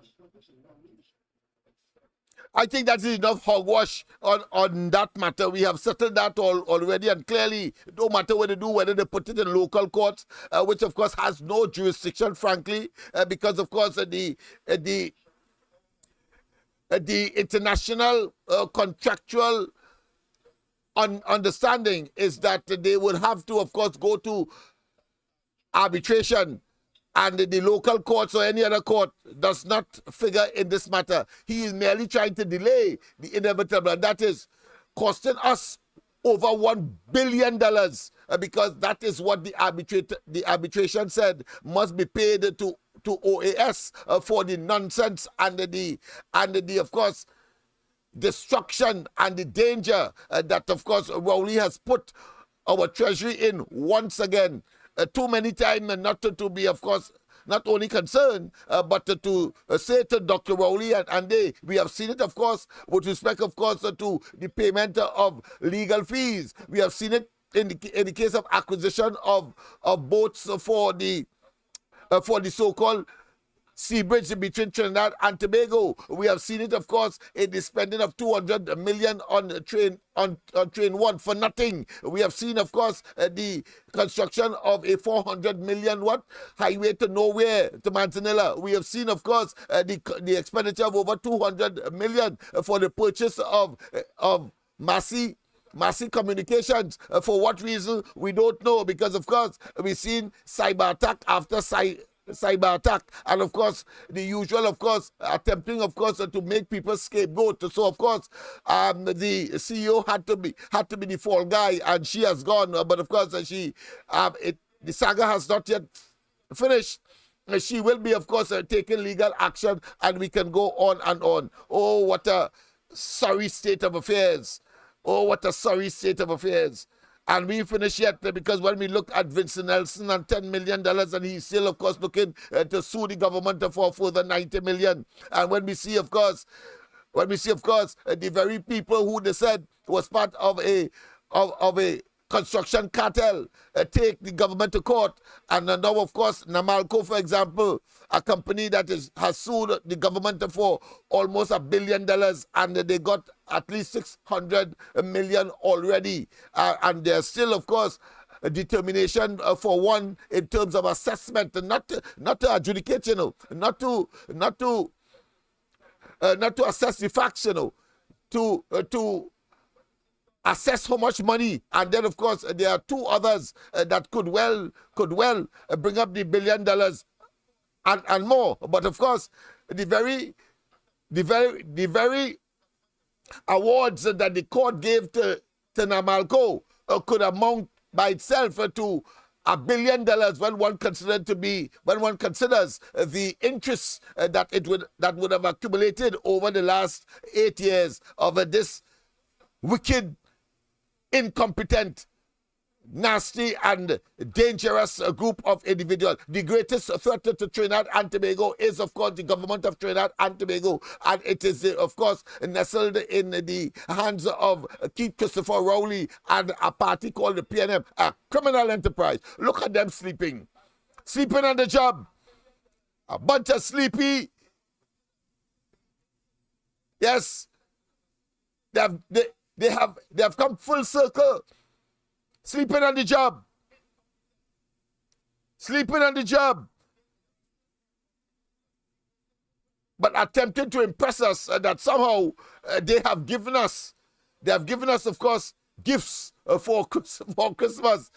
F: I think that's enough hogwash on that matter. We have settled that already, and clearly, no matter what they do, whether they put it in local courts, which of course has no jurisdiction, frankly, because of course the international contractual understanding is that they would have to, of course, go to arbitration, and the local courts or any other court does not figure in this matter. He is merely trying to delay the inevitable, and that is costing us over $1 billion, because that is what the arbitration said must be paid to OAS for the nonsense and the of course destruction and the danger that of course Rowley has put our treasury in once again. Too many times, and not to be, of course, not only concerned, but to say to Dr. Rowley, and we have seen it, of course, with respect, of course, to the payment of legal fees. We have seen it in the case of acquisition of boats for the so-called sea bridge between Trinidad and Tobago. We have seen it, of course, in the spending of $200 million on train 1 for nothing. We have seen, of course, the construction of a $400 million highway to nowhere, to Manzanilla. We have seen, of course, the expenditure of over $200 million for the purchase of Massey Communications. For what reason, we don't know, because, of course, we've seen cyber attack after cyber attack, and of course the usual, of course, attempting, of course, to make people scapegoat. So of course the CEO had to be the fall guy, and she has gone, but of course the saga has not yet finished. She will be, of course, taking legal action, and we can go on and on. Oh, what a sorry state of affairs. Oh, what a sorry state of affairs. And we finish yet, because when we look at Vincent Nelson and $10 million, and he's still, of course, looking to sue the government for further $90 million. And when we see, of course, the very people who they said was part of a construction cartel take the government to court, and now, of course, Namalco, for example, a company that has sued the government for almost $1 billion, and they got at least $600 million already, and there's still, of course, a determination for one in terms of assessment, not to adjudicate, not to assess the facts, to assess how much money. And then, of course, there are two others that could well bring up the $1 billion and more. But of course, the very awards that the court gave to Namalco could amount by itself to $1 billion when one considers the interest that would have accumulated over the last 8 years of this wicked, incompetent, nasty and dangerous group of individuals. The greatest threat to Trinidad and Tobago is, of course, the government of Trinidad and Tobago, and it is, of course, nestled in the hands of Keith Christopher Rowley and a party called the PNM, a criminal enterprise. Look at them sleeping on the job. A bunch of sleepy. Yes, they have come full circle. Sleeping on the job. Sleeping on the job. but attempting to impress us that somehow they have given us, of course, gifts for Christmas.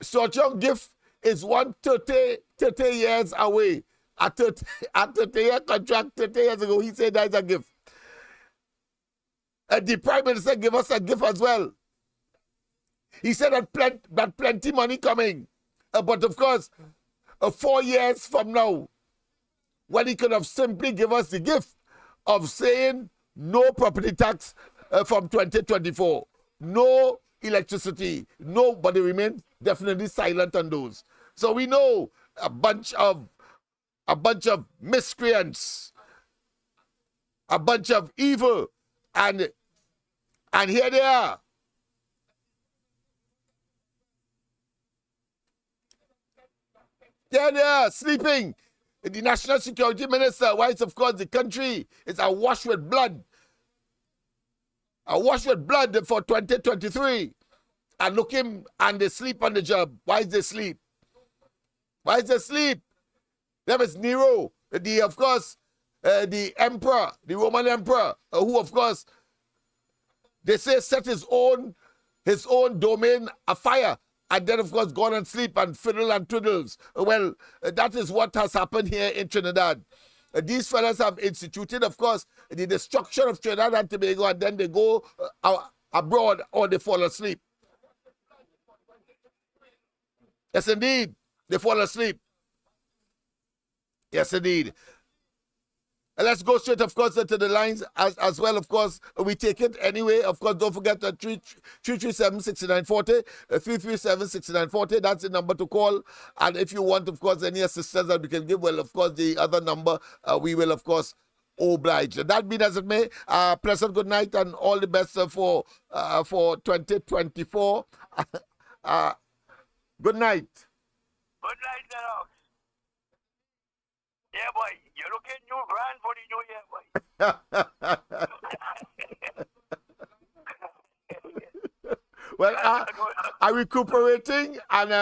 F: Short young gift is 130 years away. At 30-year contract, 30 years ago, he said that's a gift. The Prime Minister gave us a gift as well. He said that plenty money coming. But of course, 4 years from now, when he could have simply given us the gift of saying no property tax from 2024, no electricity, nobody remained definitely silent on those. So we know a bunch of miscreants, a bunch of evil, and here they are. There they are, sleeping. The National Security Minister, whilst of course the country is awash with blood. Awash with blood for 2023. And they sleep on the job. Why is they sleep? Why is they sleep? There is Nero, the emperor, the Roman emperor, who of course they say set his own domain afire, and then of course gone and sleep and fiddle and twiddles. Well, that is what has happened here in Trinidad. These fellas have instituted, of course, the destruction of Trinidad and Tobago, and then they go abroad or they fall asleep. Yes, indeed, they fall asleep. Yes, indeed. And let's go straight, of course, to the lines as well. Of course, we take it anyway. Of course, don't forget 337-6940, 337-6940. That's the number to call. And if you want, of course, any assistance that we can give, well, of course, the other number, we will, of course, oblige. That being as it may, pleasant good night and all the best for 2024. Good night.
K: Good night, Lennox. Yeah, boy. You're looking new brand for the new year, boy.
F: Well, I'm recuperating and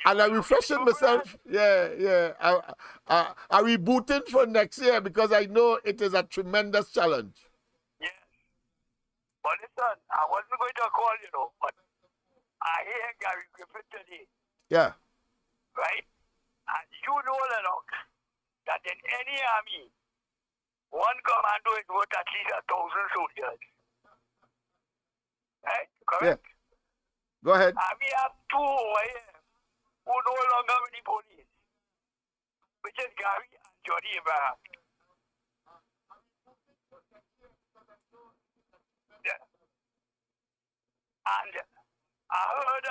F: I'm refreshing myself. Yeah. I'm rebooting for next year because I know it is a tremendous challenge.
K: Yes. But listen, I wasn't going to call, but I hear Gary Griffith today.
F: Yeah.
K: Right? And you know, Lennox, that in any army, one commando is worth at least 1,000 soldiers. Right? Correct?
F: Yeah. Go ahead.
K: And we have two over here who no longer with the police, which is Gary and Johnny Abraham. Yeah. And I heard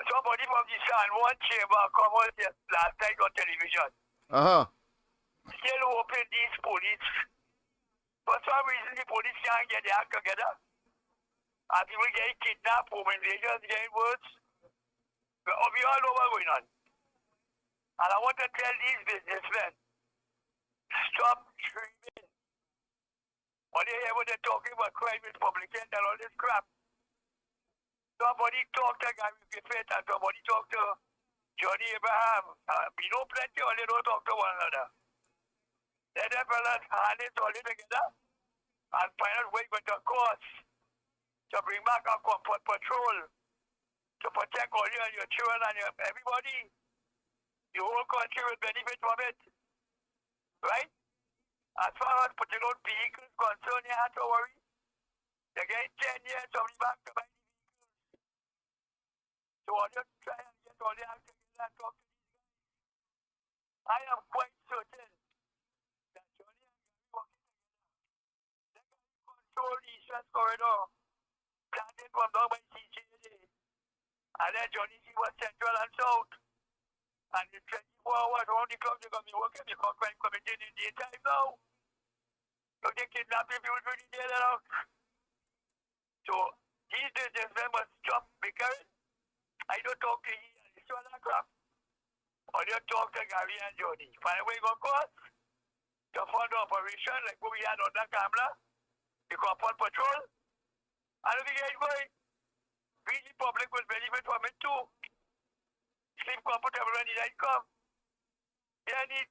K: somebody from the San Juan Chamber come out last night on television. Still hoping these police, for some reason the police can't get their act together. And people getting kidnapped, home invasions, getting worse. We all know what's going on. And I want to tell these businessmen, stop screaming. When they hear what they're talking about crime is Republican and all this crap. Somebody talk to Gary Griffith and somebody talk to Johnny Abraham. We know plenty or they don't talk to one another. Let them fellas harness all together and find out where you're going to cost to bring back our comfort patrol to protect all you and your children and everybody. The whole country will benefit from it. Right? As far as putting out vehicles concerned, you have to worry. They get 10 years to bring back to buy the vehicles. So all you try and get all the act together and talk to these guys. I am quite certain that Johnny and Gary working together. They can control the Eastern Corridor, planted from down by CJD. And then Johnny see what Central and South. And in 24 hours around the clock, they're going to be working because crime committed in daytime now. So they kidnapping people during the day now. So these businessmen must stop bickering. I don't talk to you and this one that crap. Or you talk to Gary and Johnny. Find a way to cost to fund the operation like what we had on that camera. The comfort patrol. And if we get going, we the public will benefit from it too. Sleep comfortable when the night come. They need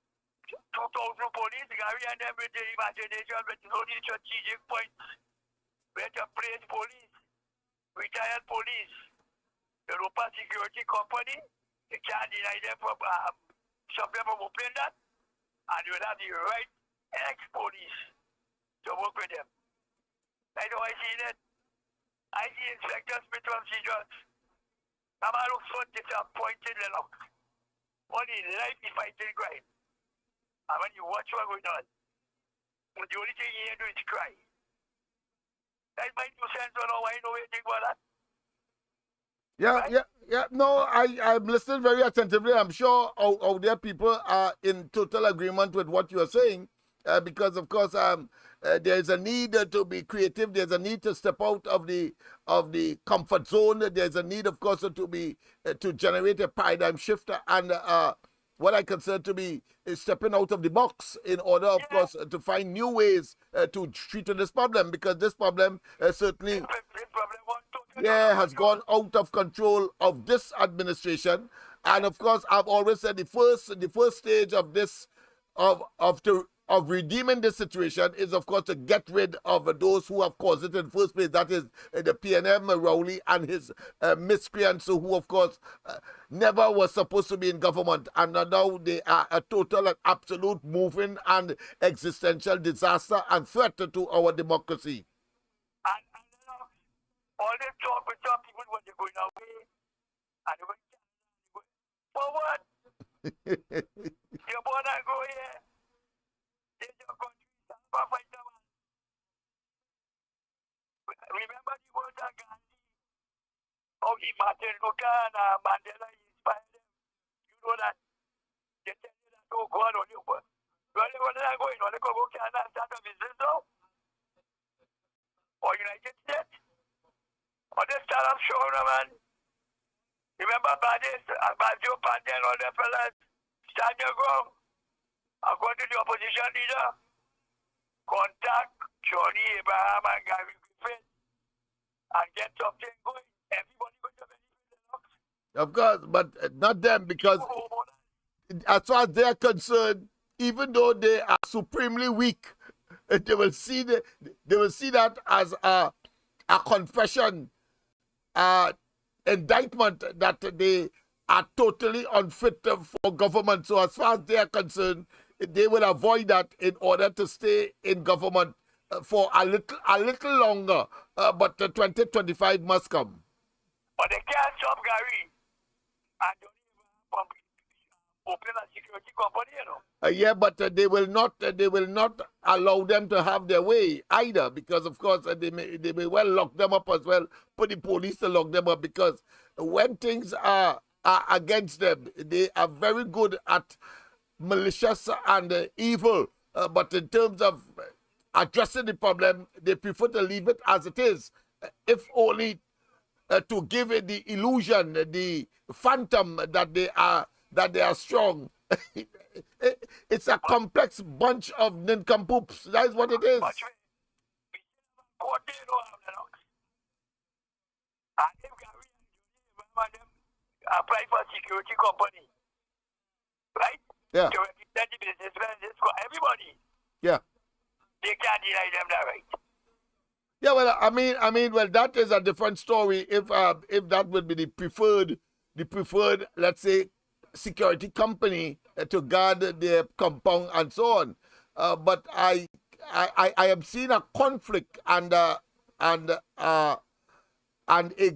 K: 2,000 police, Gary, and them with the imagination, with no strategic points. We have to praise police, retired police, the Europa Security Company, they can't deny them from some people who play that, and you will have the right ex-police to work with them. I know I see that. I see Inspector Smith from Seagulls. I'm so disappointed, Lennox. Only life is fighting crime. And when you watch what's going on, the only thing you hear do is cry. That might make sense, I don't know why you know anything about that.
F: Yeah. No, I'm listening very attentively. I'm sure out there people are in total agreement with what you are saying, because of course there is a need to be creative. There's a need to step out of the comfort zone. There's a need, of course, to generate a paradigm shift and what I consider to be stepping out of the box in order, of course, to find new ways to treat this problem, because this problem certainly has gone out of control of this administration. And of course, I've always said the first stage of this of redeeming this situation is, of course, to get rid of those who have caused it in the first place. That is the PNM, Rowley, and his miscreants, who, of course, never was supposed to be in government. And now they are a total and absolute moving and existential disaster and threat to our democracy.
K: And all this talk with some people when they're going away, and they're going forward. You're born and go here. Remember the words of Gandhi? How Martin Luther and Mandela inspired them. You know that. They tell you that, oh God, only one. Well, they are going on. They go to Canada and start a business now. Or United States. Or they start up show, man. Remember Badis, Badio Pandel, all the fellas. Stand your ground. According to the opposition leader, contact Johnny Abraham and Gary Griffin and get something going. Everybody going to benefit.
F: Of course, but not them, because as far as they're concerned, even though they are supremely weak, they will see that as a confession, indictment that they are totally unfit for government. So as far as they are concerned, they will avoid that in order to stay in government for a little longer. But 2025 must come.
K: But they can't stop Gary and don't even open a security company, you know.
F: Yeah, but they will not allow them to have their way either, because of course they may well lock them up as well. Put the police to lock them up, because when things are against them, they are very good at malicious and evil, but in terms of addressing the problem, they prefer to leave it as it is, if only to give it the illusion, the phantom that they are strong. It's a complex bunch of nincompoops. That is what it is.
K: Apply for a security company, right?
F: Yeah.
K: To represent the businessmen, everybody.
F: Yeah.
K: They can't deny them that right.
F: Yeah, well, I mean, well, that is a different story. If that would be the preferred, let's say, security company to guard their compound and so on. But I have seen a conflict and a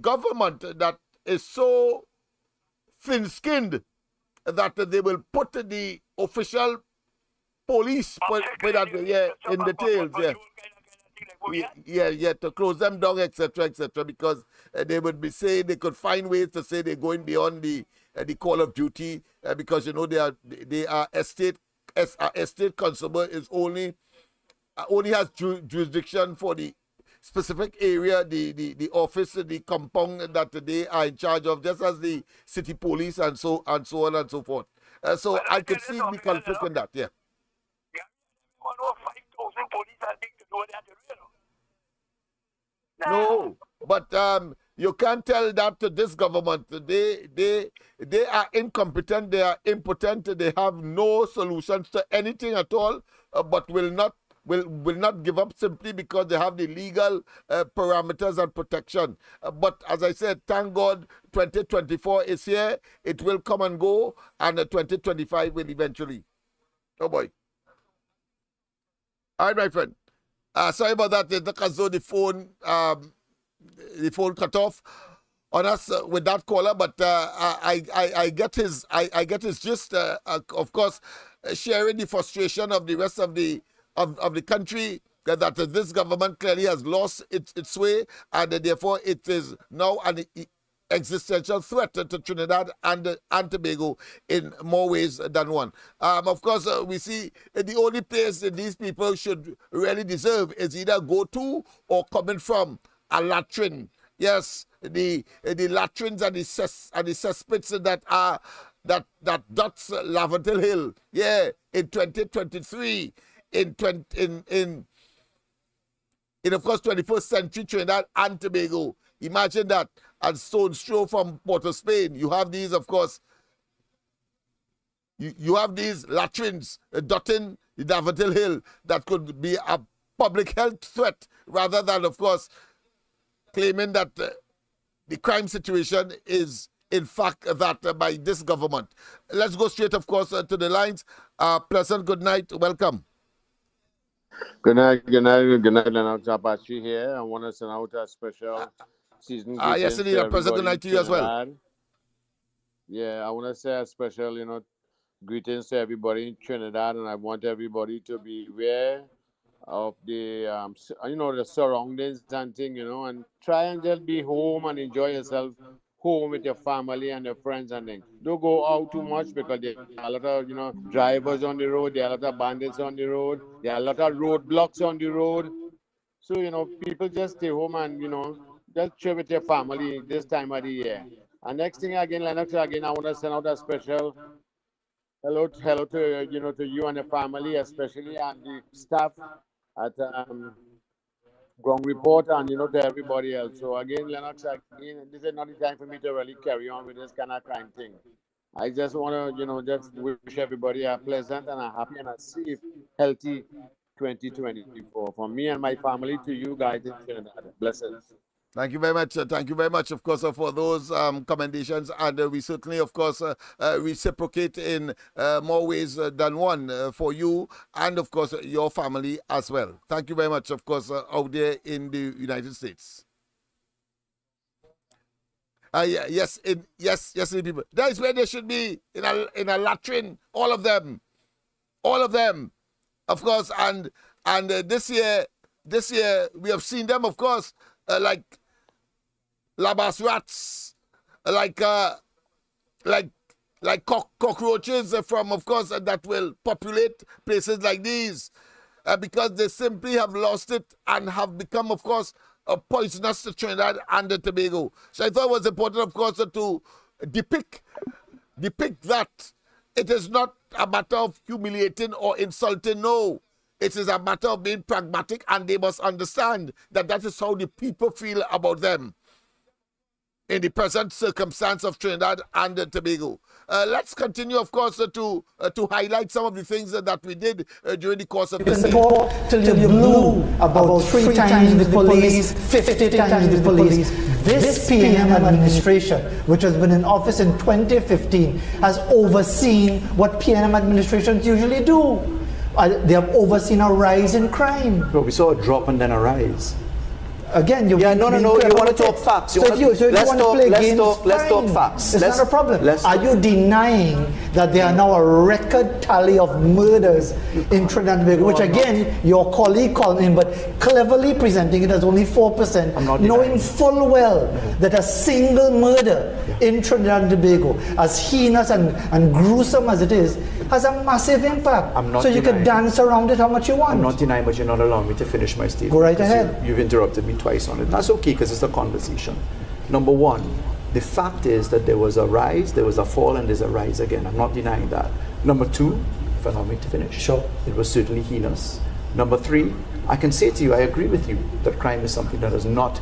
F: government that is so thin-skinned that they will put the official police in the tails, to close them down, etc., because they would be saying they could find ways to say they're going beyond the call of duty, because you know they are estate consumer is only has jurisdiction for the specific area, the office, the compound that they are in charge of, just as the city police and so on and so forth. So well, I could see the conflict in that, yeah.
K: police, I think, to do that.
F: No, but You can't tell that to this government. They are incompetent, they are impotent, they have no solutions to anything at all, but will not give up simply because they have the legal parameters and protection. But as I said, thank God 2024 is here. It will come and go, and 2025 will eventually. Oh boy. All right, my friend. Sorry about that. It looked as though the phone cut off on us with that caller, but I get his gist. Of course, sharing the frustration of the rest of the country that this government clearly has lost its way, and therefore it is now an existential threat to Trinidad and Tobago in more ways than one. Of course, we see the only place that these people should really deserve is either go to or coming from a latrine. Yes, the latrines and the cesspits that dots Laventille Hill. Yeah, in 2023, in of course 21st century Trinidad and Tobago. Imagine that. And stone's throw from Port of Spain, you have these, of course, you have these latrines dotting the Laventille Hill that could be a public health threat, rather than, of course, claiming that the crime situation is, in fact, that by this government. Let's go straight, of course, to the lines. Pleasant good night. Welcome.
L: Good night, Lennox Apache here. I want to send out a special season greetings.
F: Yes, indeed. A pleasant good night to you as well.
L: Yeah, I want to say a special, greetings to everybody in Trinidad, and I want everybody to be aware of the, the surroundings and thing, and try and just be home and enjoy yourself home with your family and your friends and things. Don't go out too much because there are a lot of, drivers on the road, there are a lot of bandits on the road, there are a lot of roadblocks on the road. So, people just stay home and, just chill with your family this time of the year. And next thing again, Lennox, I want to send out a special hello to to you and your family, especially, and the staff at Ground Report, and to everybody else. So again, Lennox, this is not the time for me to really carry on with this kind of crime thing. I just want to, just wish everybody a pleasant and a happy and a safe, healthy 2024. From me and my family to you guys in Trinidad. Blessings.
F: Thank you very much. Thank you very much, of course, for those commendations. And we certainly, of course, reciprocate in more ways than one for you and, of course, your family as well. Thank you very much, of course, out there in the United States. Yes, people. That is where they should be, in a latrine. All of them, of course. And this year we have seen them, of course, like labas rats, like cockroaches from, of course, that will populate places like these, because they simply have lost it and have become, of course, poisonous to Trinidad and Tobago. So I thought it was important, of course, to depict that it is not a matter of humiliating or insulting, no. It is a matter of being pragmatic, and they must understand that that is how the people feel about them in the present circumstance of Trinidad and Tobago. Let's continue, of course, to highlight some of the things that we did during the course of this year.
M: Talk till you're blue about 3 times the police, 50 times the police. This PNM administration, which has been in office in 2015, has overseen what PNM administrations usually do. They have overseen a rise in crime.
N: Well, we saw a drop and then a rise.
M: Again, you
N: want to talk facts. Let's talk facts.
M: It's not a problem. Are you denying that there are now a record tally of murders in Trinidad and Tobago, which again, your colleague called in, but cleverly presenting it as only 4%, knowing full well that a single murder in Trinidad and Tobago, as heinous and gruesome as it is, has a massive impact. So you can dance around it how much you want.
N: I'm not denying, but you're not allowing me to finish my statement.
M: Go right ahead.
N: You've interrupted me twice on it. That's okay, because it's a conversation. Number one, the fact is that there was a rise, there was a fall, and there's a rise again. I'm not denying that. Number two, if allow me to finish.
M: Sure.
N: It was certainly heinous. Number three, I can say to you, I agree with you that crime is something that has not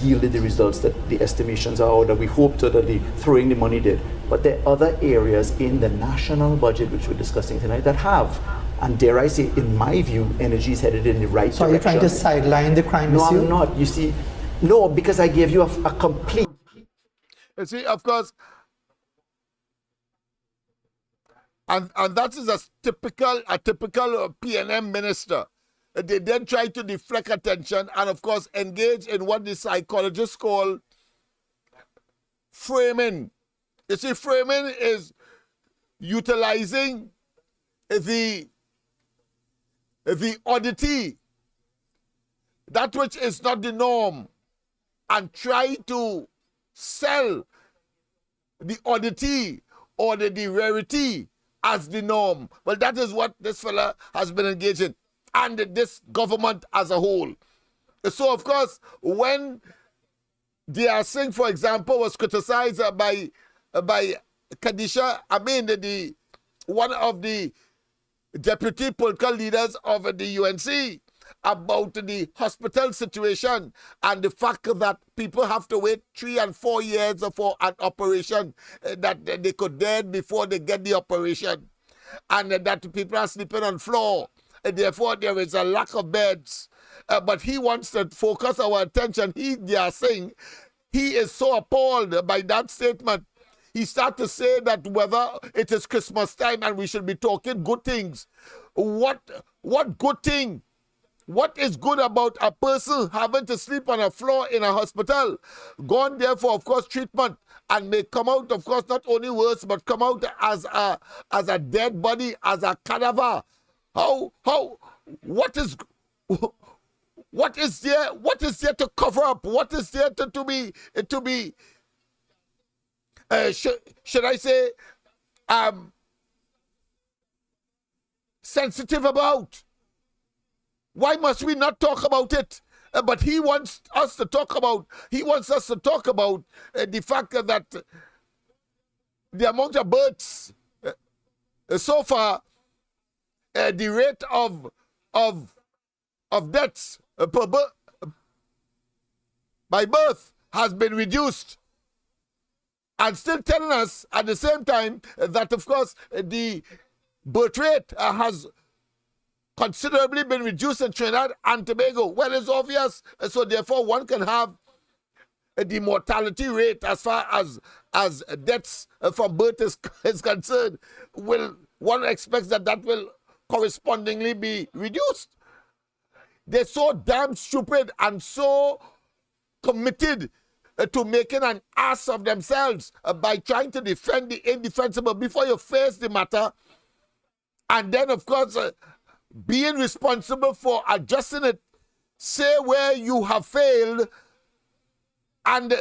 N: yielded the results that the estimations are, or that we hoped, or that the throwing the money did. But there are other areas in the national budget, which we're discussing tonight, that have. And dare I say, in my view, energy is headed in the right direction.
M: So are you trying to sideline the crime issue?
N: No, I'm not. You see, no, because I gave you a complete...
F: You see, of course, and that is a typical PNM minister. They then try to deflect attention and, of course, engage in what the psychologists call framing. You see, framing is utilizing the oddity, that which is not the norm, and try to sell the oddity or the rarity as the norm. Well, that is what this fella has been engaged in, and this government as a whole. So, of course, when D.R. Singh, for example, was criticized by Kadisha, one of the deputy political leaders of the UNC, about the hospital situation and the fact that people have to wait 3 and 4 years for an operation that they could get before they get the operation, and that people are sleeping on floor, and therefore there is a lack of beds. But he wants to focus our attention. They are saying he is so appalled by that statement. He started to say that whether it is Christmas time and we should be talking good things. What good thing? What is good about a person having to sleep on a floor in a hospital, gone there for, of course, treatment, and may come out, of course, not only worse, but come out as a dead body, as a cadaver? What is there to cover up? What is there to be should I say sensitive about? Why must we not talk about it? But he wants us to talk about the fact that the amount of births so far, the rate of deaths by birth has been reduced, and still telling us at the same time that, of course, the birth rate has considerably been reduced in Trinidad and Tobago. Well, it's obvious. So therefore, one can have the mortality rate as far as deaths from birth is concerned. One expects that will correspondingly be reduced. They're so damn stupid and so committed to making an ass of themselves by trying to defend the indefensible before you face the matter, and then, of course, being responsible for addressing it. Say where you have failed and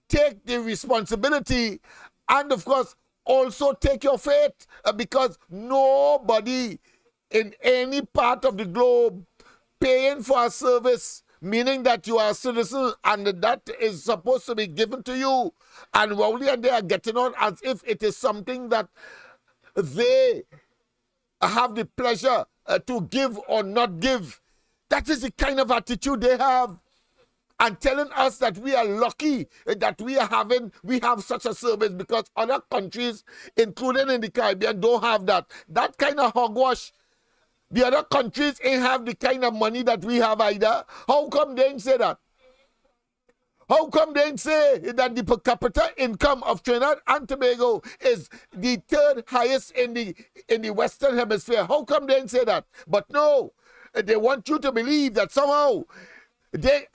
F: take the responsibility, and, of course, also take your fate, because nobody in any part of the globe paying for a service, meaning that you are a citizen and that is supposed to be given to you, and Rowley and they are getting on as if it is something that they have the pleasure to give or not give. That is the kind of attitude they have, and telling us that we are lucky that we have such a service, because other countries, including in the Caribbean, don't have that kind of hogwash. The other countries ain't have the kind of money that we have either. How come they ain't say that? How come they ain't say that the per capita income of Trinidad and Tobago is the 3rd highest in the Western Hemisphere? How come they ain't say that? But no, they want you to believe that somehow they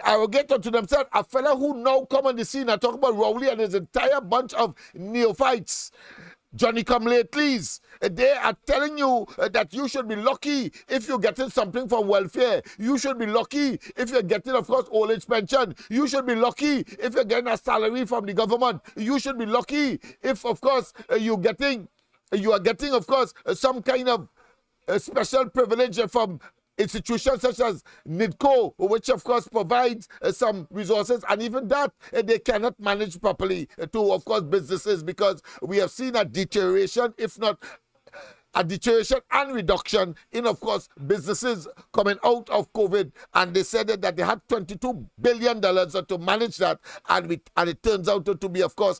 F: arrogate unto themselves. A fella who now come on the scene and talk about Rowley and his entire bunch of neophytes, Johnny come latelys. They are telling you that you should be lucky if you're getting something from welfare. You should be lucky if you're getting, of course, old age pension. You should be lucky if you're getting a salary from the government. You should be lucky if, of course, you are getting, of course, some kind of special privilege from institutions such as NIDCO, which of course provides some resources, and even that they cannot manage properly to, of course, businesses, because we have seen a deterioration, if not a deterioration and reduction in, of course, businesses coming out of COVID. And they said that they had $22 billion to manage that. And it turns out to be, of course,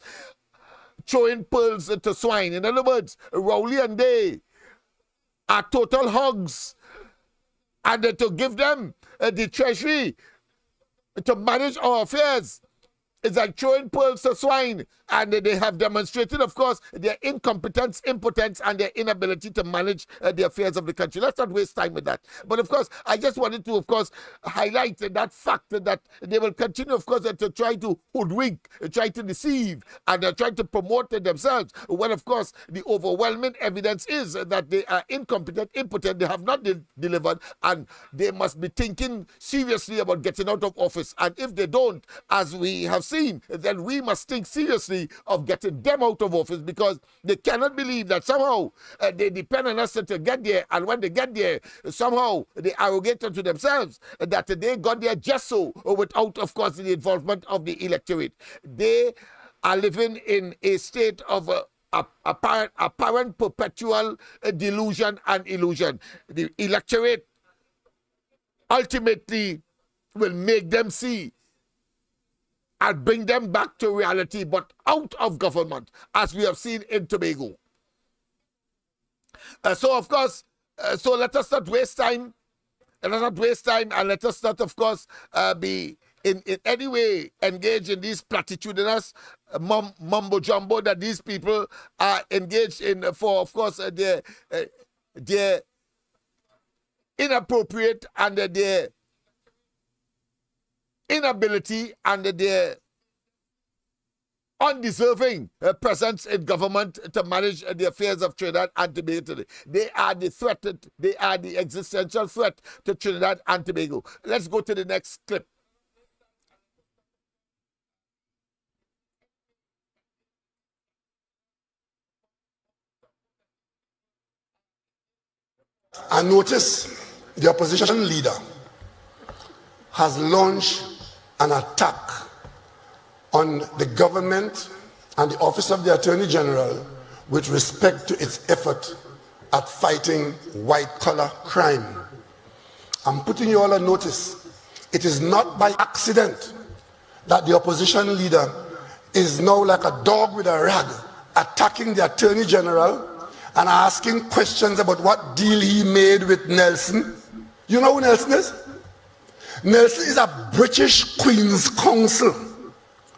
F: throwing pearls to swine. In other words, Rowley and they are total hogs. And to give them the treasury to manage our affairs is like throwing pearls to swine. And they have demonstrated, of course, their incompetence, impotence, and their inability to manage the affairs of the country. Let's not waste time with that. But, of course, I just wanted to, of course, highlight that fact that they will continue, of course, to try to hoodwink, try to deceive, and try to promote themselves. When, of course, the overwhelming evidence is that they are incompetent, impotent, they have not delivered, and they must be thinking seriously about getting out of office. And if they don't, as we have seen, then we must think seriously of getting them out of office, because they cannot believe that somehow they depend on us to get there, and when they get there, somehow they arrogate to themselves that they got there just so, without, of course, the involvement of the electorate. They are living in a state of apparent perpetual delusion and illusion. The electorate ultimately will make them see and bring them back to reality, but out of government, as we have seen in Tobago. So, of course, so let us not waste time. Let us not waste time, and let us not, of course, be in any way engaged in these platitudinous mumbo-jumbo that these people are engaged in for, of course, their inappropriate and their inability and their undeserving presence in government to manage the affairs of Trinidad and Tobago. They are the threat, they are the existential threat to Trinidad and Tobago. Let's go to the next clip.
I: I notice the opposition leader has launched an attack on the government and the Office of the Attorney General with respect to its effort at fighting white-collar crime. I'm putting you all on notice. It is not by accident that the opposition leader is now like a dog with a rag, attacking the Attorney General and asking questions about what deal he made with Nelson. You know who Nelson is? Nelson is a British Queen's Counsel.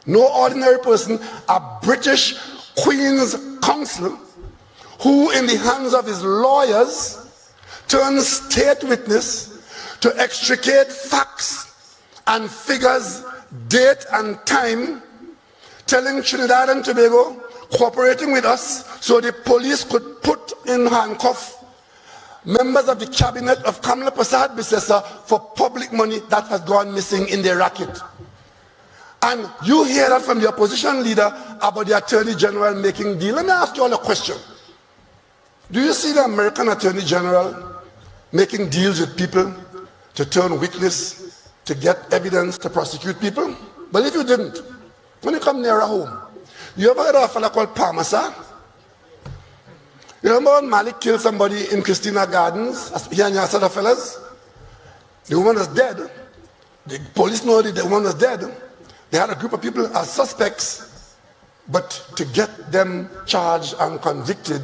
I: No ordinary person, a British Queen's Counsel who in the hands of his lawyers turns state witness to extricate facts and figures, date and time, telling Trinidad and Tobago, cooperating with us so the police could put in handcuff members of the cabinet of Kamala Prasad Bissessa for public money that has gone missing in their racket. And you hear that from the opposition leader about the Attorney General making deal. Let me ask you all a question. Do you see the American Attorney General making deals with people to turn witness, to get evidence, to prosecute people? But if you didn't, when you come nearer home, you ever heard of a fella called Parmesan? You remember when Malik killed somebody in Christina Gardens, here in your set of fellas? The woman was dead. The police know that the woman was dead. They had a group of people as suspects, but to get them charged and convicted,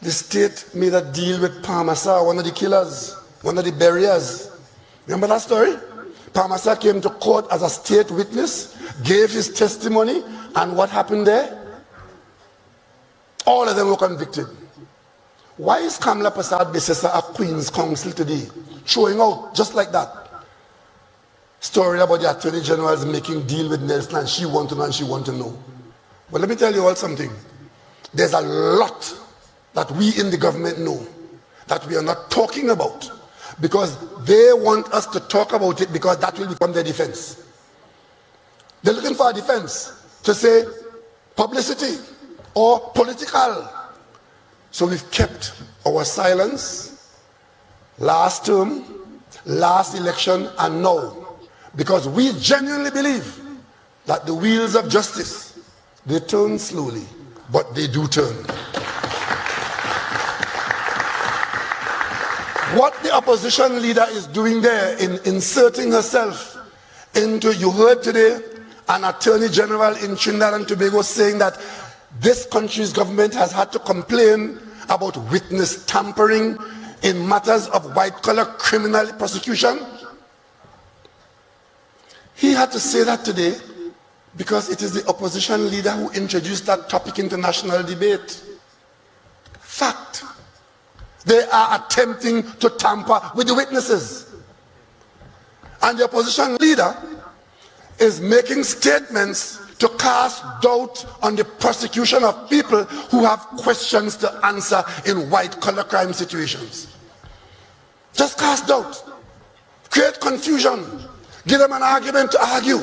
I: the state made a deal with Parmesan, one of the killers, one of the buriers. Remember that story? Parmesan came to court as a state witness, gave his testimony, and what happened there? All of them were convicted. Why is Kamala Prasad Bissessa a Queen's Counsel today? Showing out just like that. Story about the Attorney General's making deal with Nelson, and she want to know and she want to know. But let me tell you all something. There's a lot that we in the government know that we are not talking about, because they want us to talk about it because that will become their defense. They're looking for a defense to say publicity or political. So we've kept our silence last term, last election, and now, because we genuinely believe that the wheels of justice, they turn slowly, but they do turn. What the opposition leader is doing there in inserting herself into, you heard today, an attorney general in Trinidad and Tobago saying that this country's government has had to complain about witness tampering in matters of white-collar criminal prosecution. He had to say that today because it is the opposition leader who introduced that topic into national debate. Fact. They are attempting to tamper with the witnesses. And the opposition leader is making statements to cast doubt on the prosecution of people who have questions to answer in white-collar crime situations. Just cast doubt. Create confusion. Give them an argument to argue.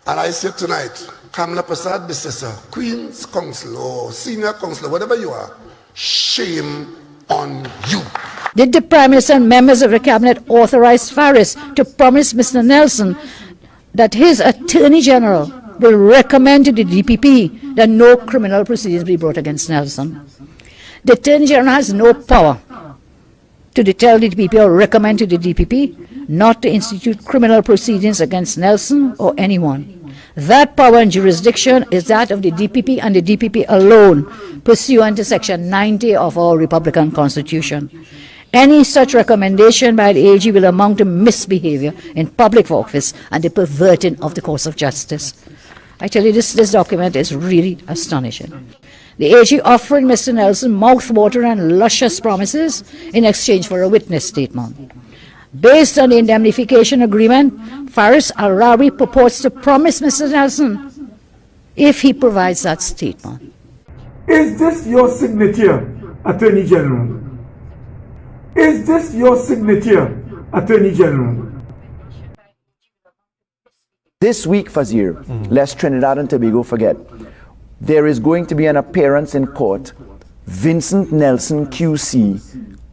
I: And I say tonight, Kamla Prasad Bisesa, Queen's Counsel or Senior Counsel, whatever you are, shame on you.
O: Did the Prime Minister and members of the Cabinet authorize Faris to promise Mr. Nelson that his Attorney General will recommend to the DPP that no criminal proceedings be brought against Nelson? The Attorney General has no power to tell the DPP or recommend to the DPP not to institute criminal proceedings against Nelson or anyone. That power and jurisdiction is that of the DPP and the DPP alone, pursuant to Section 90 of our Republican Constitution. Any such recommendation by the AG will amount to misbehavior in public office and the perverting of the course of justice. I tell you, this document is really astonishing. The AG offering Mr. Nelson mouthwater and luscious promises in exchange for a witness statement. Based on the indemnification agreement, Faris Al-Rawi purports to promise Mr. Nelson if he provides that statement.
P: Is this your signature, Attorney General? Is this your signature, Attorney General?
Q: This week, Fazir, lest Trinidad and Tobago forget, there is going to be an appearance in court. Vincent Nelson QC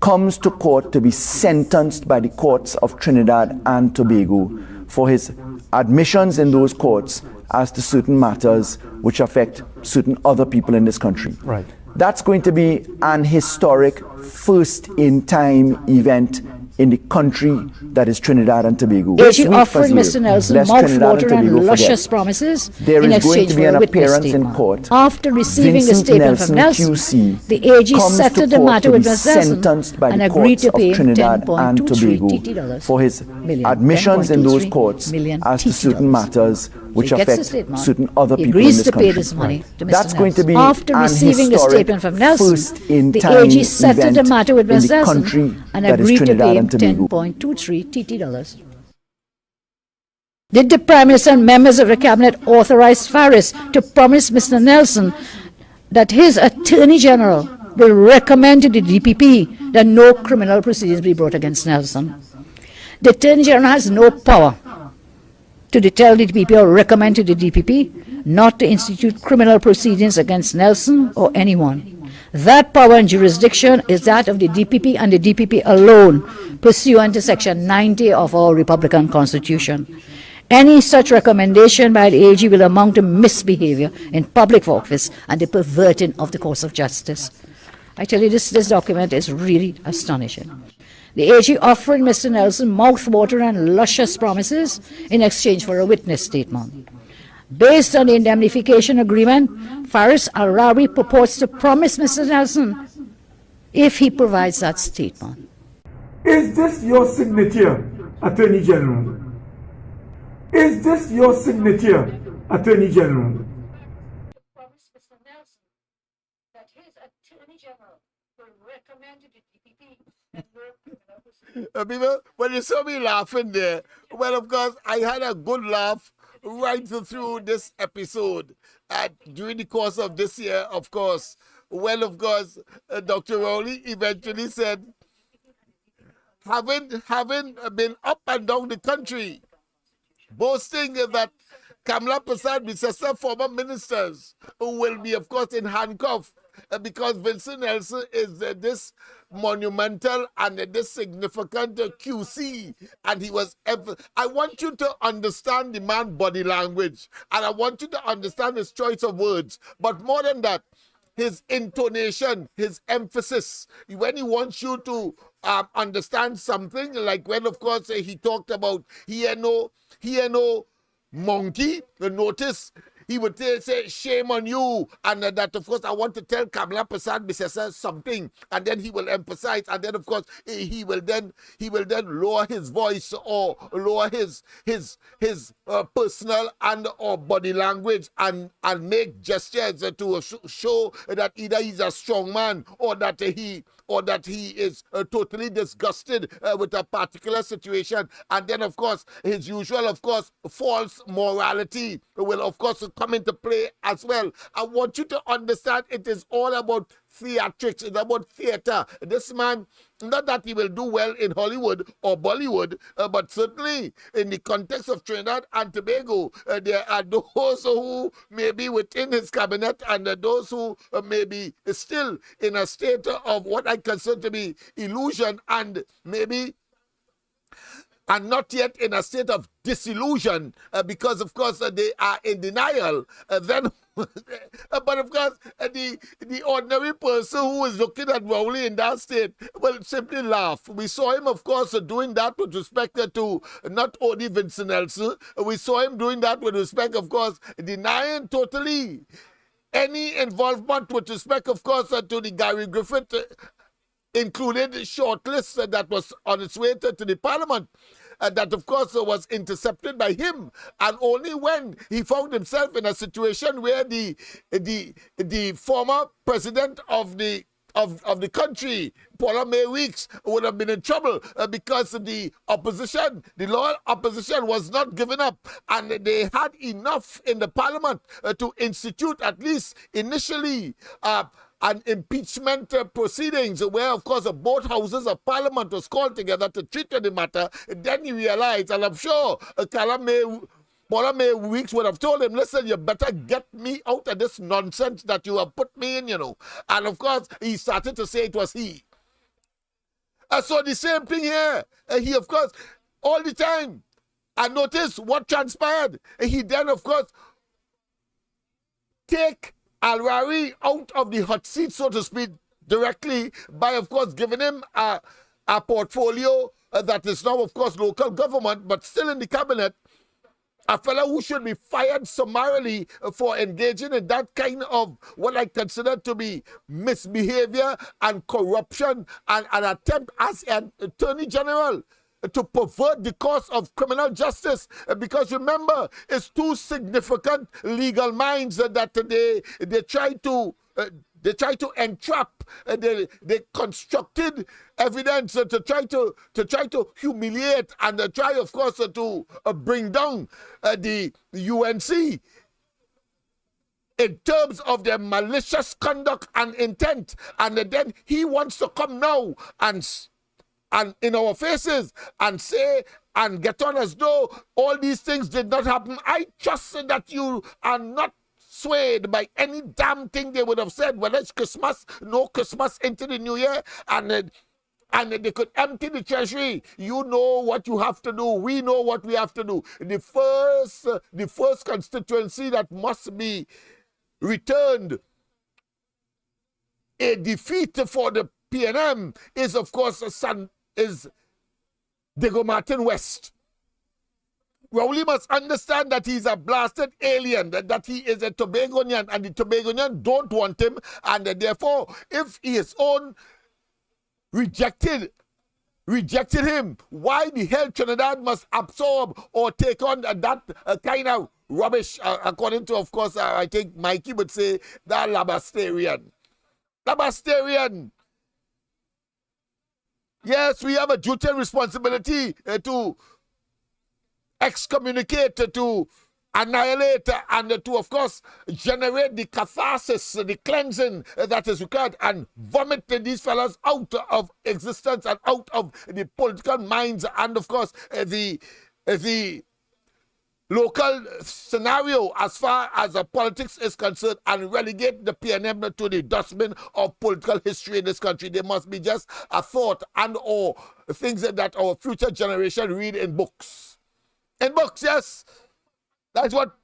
Q: comes to court to be sentenced by the courts of Trinidad and Tobago for his admissions in those courts as to certain matters which affect certain other people in this country.
N: Right.
Q: That's going to be an historic first-in-time event in the country that is Trinidad and Tobago.
O: AG offering Mr. Nelson mouthwater and luscious promises in exchange for a witness statement. After receiving a statement from Nelson, the AG settled the matter with Mr. Nelson and agreed to pay $10.23
Q: for his admissions in those courts as to certain matters which affect certain other people in this country. That's going to be
O: after receiving a statement from Nelson, the AG settled the matter with Mr. Nelson and agreed to pay him $10.23 TT. Did the Prime Minister and members of the Cabinet authorize Faris to promise Mr. Nelson that his Attorney General will recommend to the DPP that no criminal proceedings be brought against Nelson? The Attorney General has no power to tell the DPP or recommend to the DPP not to institute criminal proceedings against Nelson or anyone. That power and jurisdiction is that of the DPP and the DPP alone, pursuant to Section 90 of our Republican Constitution. Any such recommendation by the AG will amount to misbehavior in public office and the perverting of the course of justice. I tell you, this document is really astonishing. The AG offering Mr. Nelson mouthwater and luscious promises in exchange for a witness statement. Based on the indemnification agreement, Faris Al-Rawi purports to promise Mr. Nelson if he provides that statement.
P: Is this your signature, Attorney General? Is this your signature, Attorney General?
F: People, when you saw me laughing there, well, of course, I had a good laugh right through this episode. During the course of this year, of course, well, of course, Dr. Rowley eventually said, having been up and down the country, boasting that Kamla Prasad Bisesa, former ministers, who will be, of course, in handcuffs because Vincent Nelson is this monumental and this significant QC, and he was I want you to understand the man's body language, and I want you to understand his choice of words, but more than that, his intonation, his emphasis, when he wants you to understand something, like when, of course, he talked about he had no monkey. Notice he would say, shame on you. And that, of course, I want to tell Kamala Prasad Bisesa something. And then he will emphasize. And then, of course, he will then lower his voice or lower his personal and or body language and make gestures to show that either he's a strong man or that he is totally disgusted with a particular situation. And then, of course, his usual, of course, false morality will, of course, come into play as well. I want you to understand it is all about theatrics. It's about theater. This man, not that he will do well in Hollywood or Bollywood, but certainly in the context of Trinidad and Tobago, there are those who may be within his cabinet and those who may be still in a state of what I consider to be illusion and maybe and not yet in a state of disillusion because, of course, they are in denial. But, of course, the ordinary person who is looking at Rowley in that state will simply laugh. We saw him, of course, doing that with respect to not only Vincent Nelson. We saw him doing that with respect, of course, denying totally any involvement with respect, of course, to the Gary Griffith included shortlist that was on its way to the parliament. That, of course, was intercepted by him. And only when he found himself in a situation where the former president of the country, Paula May Weeks, would have been in trouble because the opposition, the loyal opposition, was not given up. And they had enough in the parliament to institute, at least initially, an impeachment proceedings where, of course, both houses of parliament was called together to treat the matter. Then he realized, and I'm sure Paula May Weeks would have told him, listen, you better get me out of this nonsense that you have put me in, you know. And, of course, he started to say it was he. So the same thing here. He, of course, all the time, and notice what transpired. He then, of course, take Al-Rari out of the hot seat, so to speak, directly by, of course, giving him a portfolio that is now, of course, local government, but still in the cabinet. A fellow who should be fired summarily for engaging in that kind of what I consider to be misbehavior and corruption and an attempt as an attorney general to pervert the course of criminal justice, because remember, it's two significant legal minds that they try to entrap. They constructed evidence to try to humiliate and try, of course, to bring down the UNC in terms of their malicious conduct and intent. And then he wants to come now and in our faces and say and get on as though all these things did not happen. I trust that you are not swayed by any damn thing they would have said, whether it's Christmas, no Christmas into the new year, and they could empty the treasury. You know what you have to do. We know what we have to do. The first constituency that must be returned a defeat for the PNM is, of course, Diego Martin West. Rowley must understand that he's a blasted alien, that he is a Tobagonian, and the Tobagonian don't want him, and therefore, if his own rejected him, why the hell Trinidad must absorb or take on that kind of rubbish, according to, of course, I think Mikey would say, that Labastarian. Yes, we have a duty and responsibility to excommunicate, to annihilate, and to, of course, generate the catharsis, the cleansing that is required, and vomit these fellows out of existence and out of the political minds, and, of course, the local scenario as far as politics is concerned, and relegate the PNM to the dustbin of political history in this country. There must be just a thought and or things that our future generation read in books. In books, yes. That's what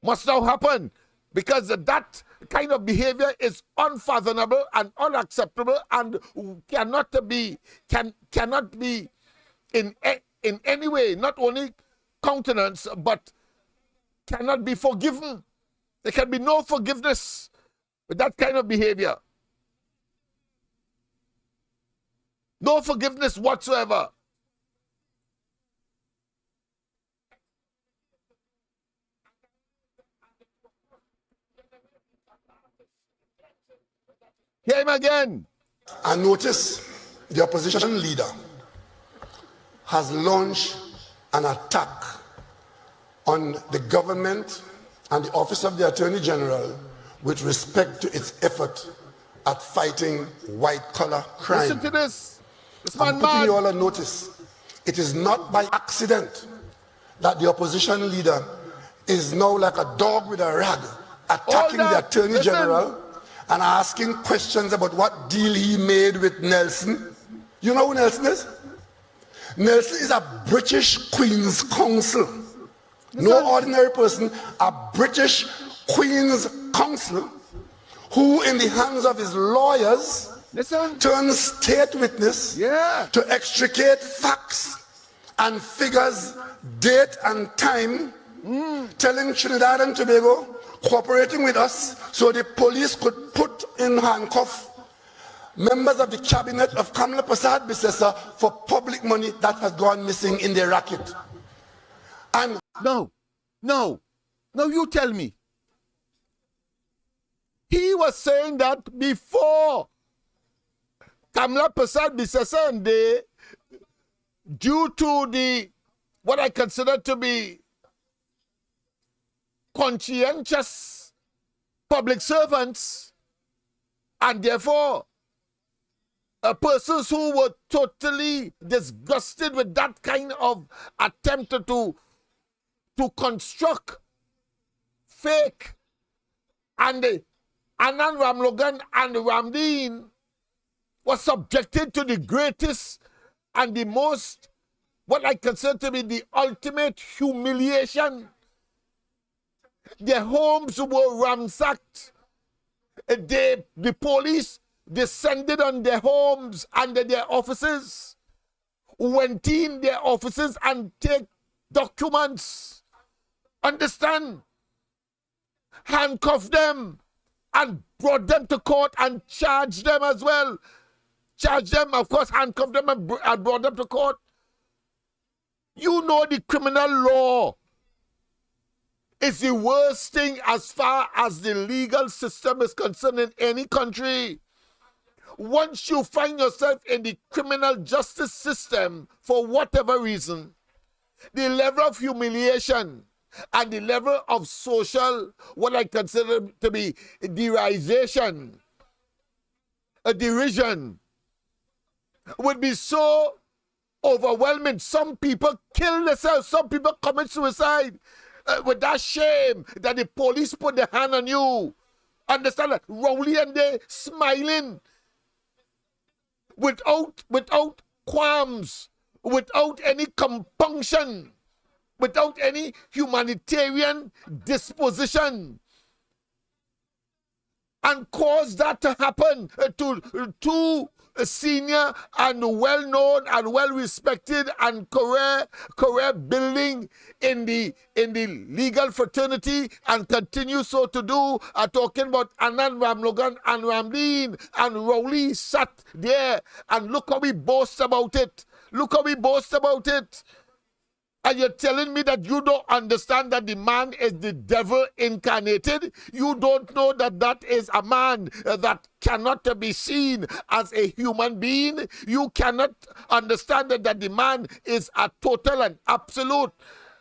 F: must now happen. Because that kind of behavior is unfathomable and unacceptable and cannot be in any way, not only countenance, but cannot be forgiven. There can be no forgiveness with that kind of behavior. No forgiveness whatsoever. Hear him again.
I: I notice the opposition leader has launched an attack on the government and the Office of the Attorney General with respect to its effort at fighting white-collar crime.
F: Listen to this.
I: I'm putting you all on notice. It is not by accident that the opposition leader is now like a dog with a rag attacking the Attorney General and asking questions about what deal he made with Nelson. You know who Nelson is? Nelson is a British Queen's Counsel. No ordinary person, a British Queen's Counsel who in the hands of his lawyers turns state witness to extricate facts and figures, date and time, telling Trinidad and Tobago, cooperating with us so the police could put in handcuff members of the cabinet of Kamla Prasad Bisesa for public money that has gone missing in the racket. And
F: no, you tell me. He was saying that before Kamla Prasad Bisesa and they, due to the what I consider to be conscientious public servants, and therefore persons who were totally disgusted with that kind of attempt to construct fake, and Anand Ramlogan and Ramdeen was subjected to the greatest and the most, what I consider to be the ultimate humiliation. Their homes were ransacked. The police descended on their homes and their offices, went in their offices and take documents. Understand? Handcuffed them and brought them to court and charged them as well. Charged them, of course, handcuffed them and brought them to court. You know the criminal law is the worst thing as far as the legal system is concerned in any country. Once you find yourself in the criminal justice system, for whatever reason, the level of humiliation and the level of social, what I consider to be derisation, a derision, would be so overwhelming. Some people kill themselves, some people commit suicide with that shame that the police put their hand on you. Understand that? Rowley and they smiling without qualms, without any compunction, without any humanitarian disposition, and cause that to happen to two senior and well-known and well-respected and career building in the legal fraternity, and continue so to do. Talking about Anand Ramlogan and Ramdeen and Rowley sat there, and look how we boast about it. Look how we boast about it. And you're telling me that you don't understand that the man is the devil incarnated? You don't know that that is a man that cannot be seen as a human being? You cannot understand that the man is a total and absolute,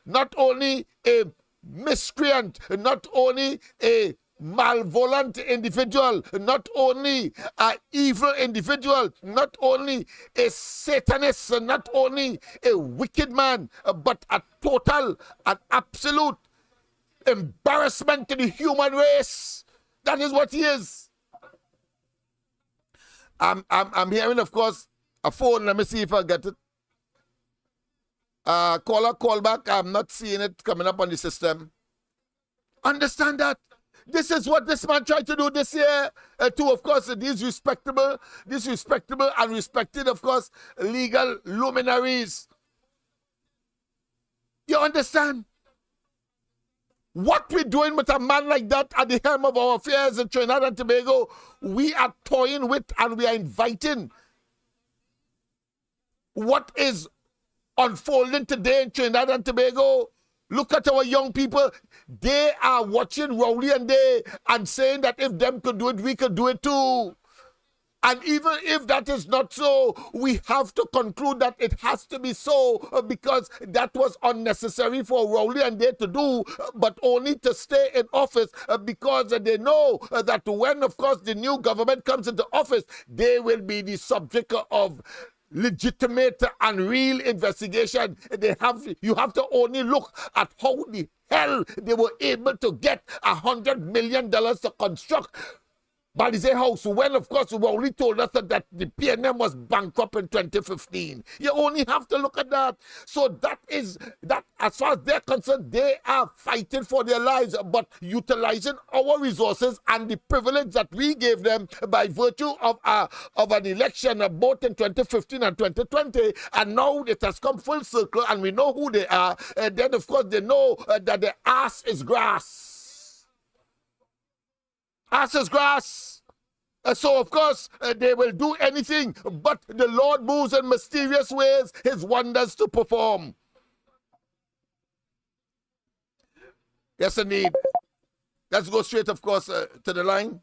F: not only a miscreant, not only a malevolent individual, not only an evil individual, not only a satanist, not only a wicked man, but a total and absolute embarrassment to the human race. That is what he is. I'm hearing, of course, a phone. Let me see if I get it. Caller, call back. I'm not seeing it coming up on the system. Understand that. This is what this man tried to do this year to, of course, these respectable and respected, of course, legal luminaries. You understand? What we're doing with a man like that at the helm of our affairs in Trinidad and Tobago, we are toying with and we are inviting what is unfolding today in Trinidad and Tobago. Look at our young people. They are watching Rowley and saying that if them could do it, we could do it too. And even if that is not so, we have to conclude that it has to be so because that was unnecessary for Rowley to do, but only to stay in office because they know that when, of course, the new government comes into office, they will be the subject of legitimate and real investigation. You have to only look at how the hell they were able to get $100 million to construct Balize House, when, of course, we only told us that the PNM was bankrupt in 2015. You only have to look at that. So that, as far as they're concerned, they are fighting for their lives, but utilizing our resources and the privilege that we gave them by virtue of an election both in 2015 and 2020, and now it has come full circle and we know who they are, then, of course, they know that the ass is grass. Ass is grass. So, of course, they will do anything, but the Lord moves in mysterious ways, his wonders to perform. Yes, indeed. Let's go straight, of course, to the line.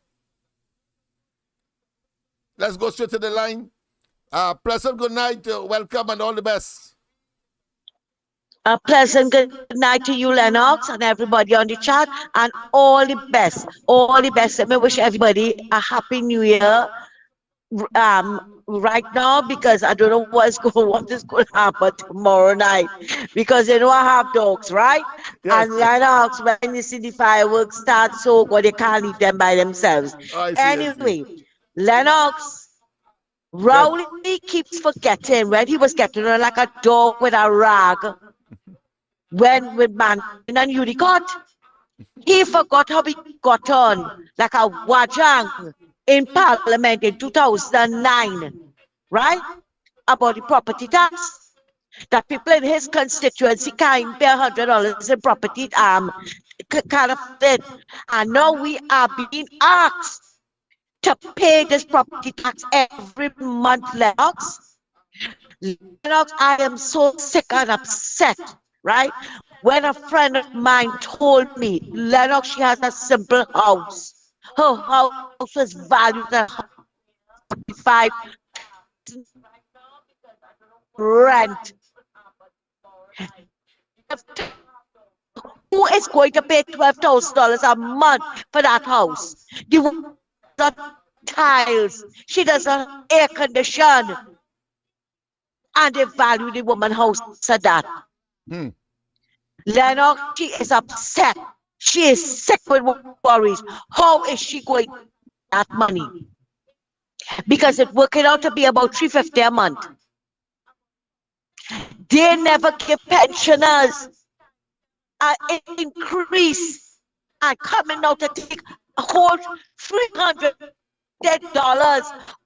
F: Let's go straight to the line. Pleasant good night, welcome, and all the best.
R: A pleasant good night to you, Lennox, and everybody on the chat, and all the best. All the best. Let me wish everybody a happy new year. Right now, because I don't know what is going to happen tomorrow night, because you know I have dogs, right? Yes. And Lennox, when you see the fireworks start, so good, they can't leave them by themselves. Anyway, Lennox, Rowley keeps forgetting when he was getting on like a dog with a rag. When with man and Unicott, he forgot how he got on like a wajang in Parliament in 2009, right? About the property tax. That people in his constituency can't pay $100 in property kind of thing. And now we are being asked to pay this property tax every month, Lennox. Lennox, I am so sick and upset. Right? When a friend of mine told me, Lennox, she has a simple house. Her house was valued at $45 rent. Who is going to pay $12,000 a month for that house? The tiles. She doesn't air condition. And they value the woman's house at that. Lennox, she is upset. She is sick with worries. How is she going to get that money? Because it's working out to be about $350 a month. They never give pensioners an increase and coming out to take a whole $300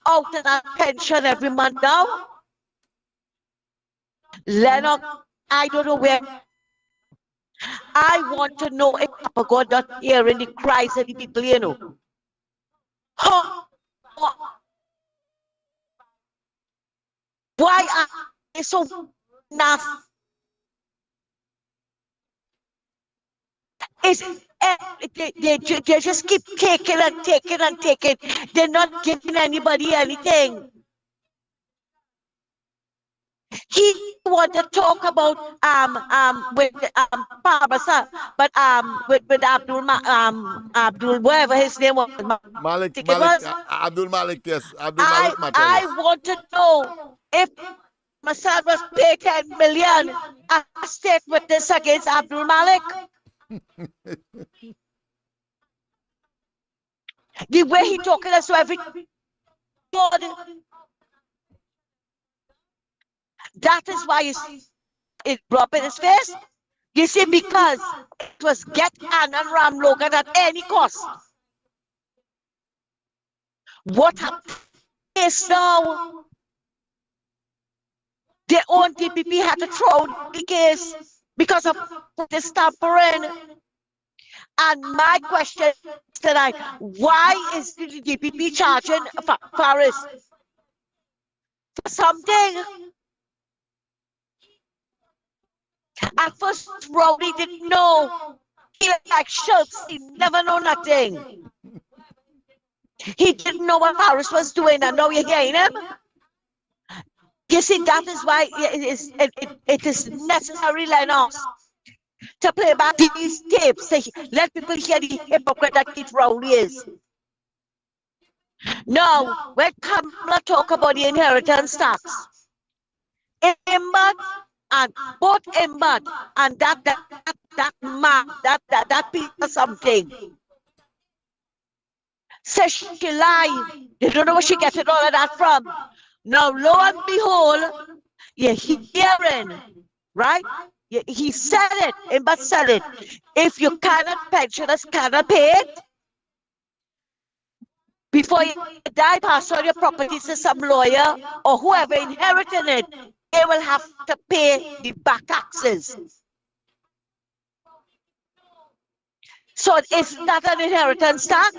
R: out of that pension every month now. Lennox, I don't know where. I want to know if Papa God not hearing the cries of the people, you know. Why are they so nasty? They just keep taking and taking and taking. They're not giving anybody anything. He want to talk about with Pabasa, but with Abdul whatever his name was,
F: Abdul Malik, yes.
R: I want to know if Masad was paid $10 million as state witness against Abdul Malik. The way he talking us to every God. That is why it blew up in his face. You see, because it was get Ann and Ram Logan at any cost. What happened is now their own DPP had to throw the case because of this tampering. And my question tonight, why is the DPP charging Faris for something? At first, Rowley didn't know. He like Schultz, he never know nothing. He didn't know what Faris was doing, and now you're hearing him. You see, that is why it is necessary, Lennox, to play back these tapes, to let people hear the hypocrite that Keith Rowley is. Now, when Kamala talk about the inheritance tax, Imbad and both Imbad and that piece of something. Says she lied. They don't know where she getting all of that from. Now, lo and behold, you're hearing, right? He said it, Imbad said it. If you cannot, pensioners cannot pay it, before you die, pass on your property to some lawyer or whoever inherited it, they will have to pay the back taxes. So it's not an inheritance tax.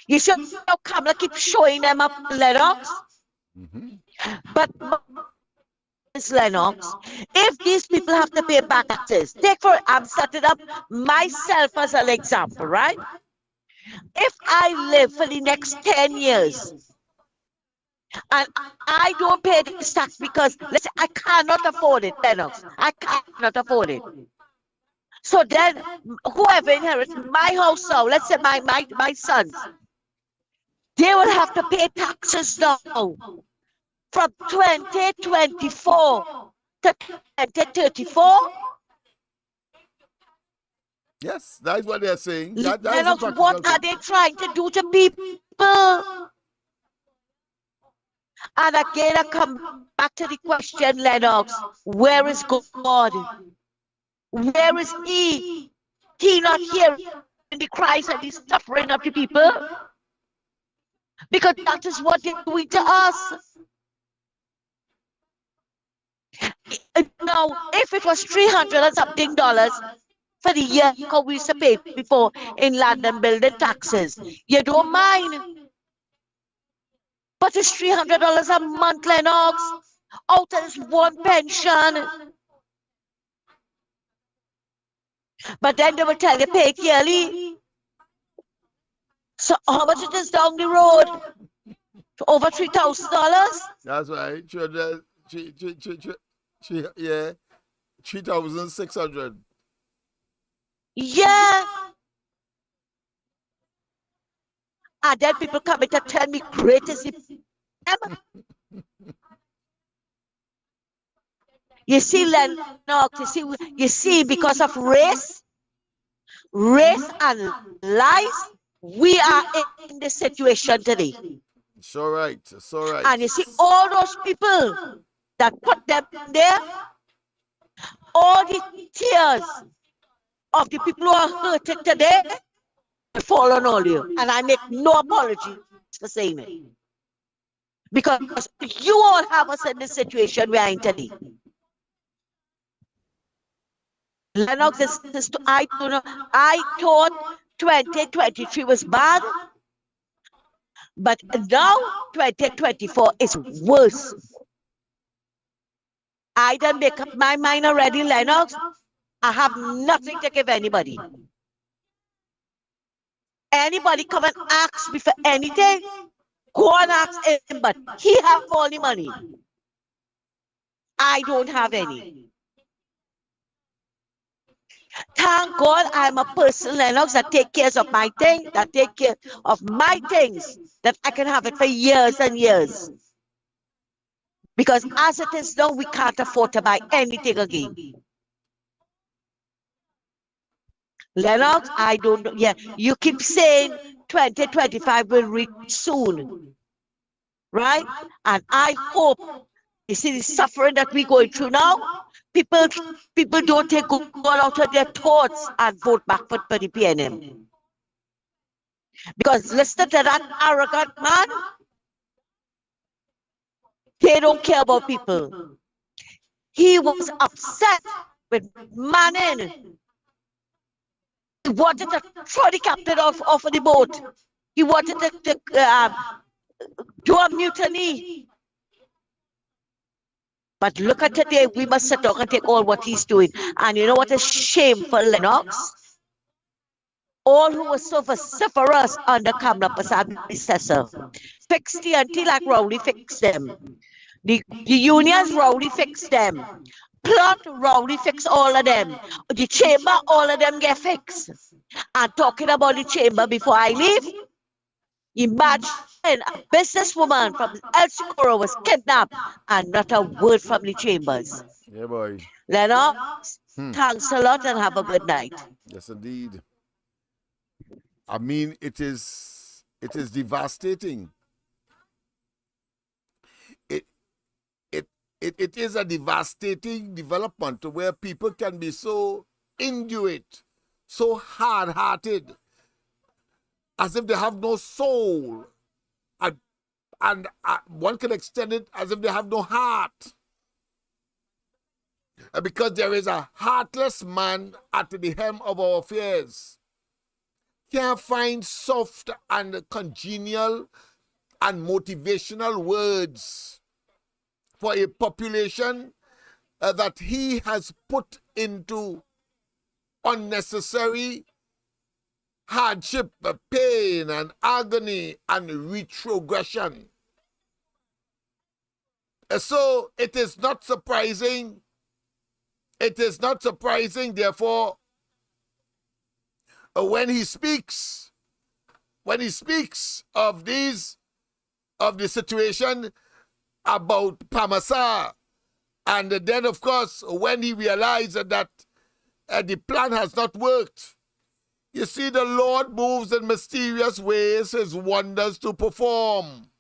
R: You should know Kamala keep showing them up, Lennox. But Lennox, if these people have to pay back taxes, I'm setting up myself as an example, right? If I live for the next 10 years and I don't pay this tax because, let's say, I cannot afford it, Lennox, I cannot afford it. So then, whoever inherits my house now, let's say my sons, they will have to pay taxes now from 2024 to 2034.
F: Yes, that's what they're saying.
R: Lennox, what are they trying to do to people? And again, I come back to the question, Lennox, where is God? Where is He? He not hearing the cries and the suffering of the people? Because that is what they're doing to us. Now, if it was $300 and something for the year we used to pay before in land and building taxes, you don't mind. But it's $300 a month, Lennox, out of this one pension. But then they will tell you pay it yearly. So how much it is down the road? Over $3,000?
F: That's right. Yeah, 3,600.
R: Yeah. And then people come in to tell me great is it. You see, Lennox, you see, because of race and lies, we are in this situation today.
F: It's all right. It's all right.
R: And you see, all those people that put them there, all the tears of the people who are hurting today will fall on all you. And I make no apology for saying it. Because you all have us in this situation we are in today. Lennox, I don't know. I thought 2023 was bad, but now 2024 is worse. I done make up my mind already, Lennox. I have nothing to give anybody. Anybody come and ask me for anything, go and ask him, but he have all the money. I don't have any. Thank God I'm a person, Lennox, that take care of my thing, that take care of my things, that I can have it for years and years. Because as it is now, we can't afford to buy anything again. Lennox, I don't know. Yeah, you keep saying 2025 will reach soon, right? And I hope, you see the suffering that we're going through now, People don't take God out of their thoughts and vote back for the PNM. Because listen to that arrogant man. They don't care about people. He was upset with Manning. He wanted to throw the captain off of the boat. He wanted to do a mutiny. But look at today, we must sit down and take all what he's doing. And you know what is shameful, Lennox? All who were so vociferous under Kamala Prasad's predecessor fixed the anti like Rowley fixed them. The unions, Rowley fixed them. Plot, Rowley fixed all of them. The chamber, all of them get fixed. And talking about the chamber before I leave, imagine a businesswoman from El Socorro was kidnapped and not a word from the chambers.
F: Yeah, boy.
R: Lennox, thanks a lot and have a good night.
F: Yes, indeed. I mean, it is devastating. It is a devastating development where people can be so indolent, so hard-hearted, as if they have no soul, and one can extend it as if they have no heart. Because there is a heartless man at the helm of our affairs. Can't find soft and congenial and motivational words for a population that he has put into unnecessary hardship, pain, and agony, and retrogression. So it is not surprising. It is not surprising, therefore, when he speaks of the situation about Pamasa, and then, of course, when he realized that the plan has not worked. You see, the Lord moves in mysterious ways, his wonders to perform.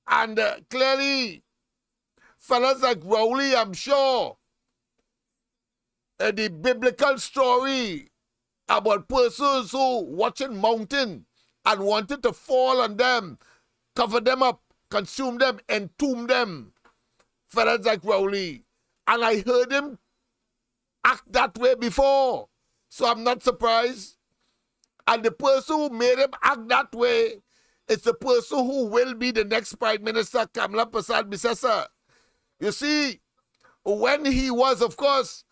F: And clearly, fellas like Rowley, I'm sure, the biblical story about persons who watching mountain and wanted to fall on them, cover them up, consume them, entomb them. Fellas like Rowley. And I heard him act that way before. So I'm not surprised. And the person who made him act that way is the person who will be the next Prime Minister, Kamala Prasad Bisesa. You see, when he was, of course,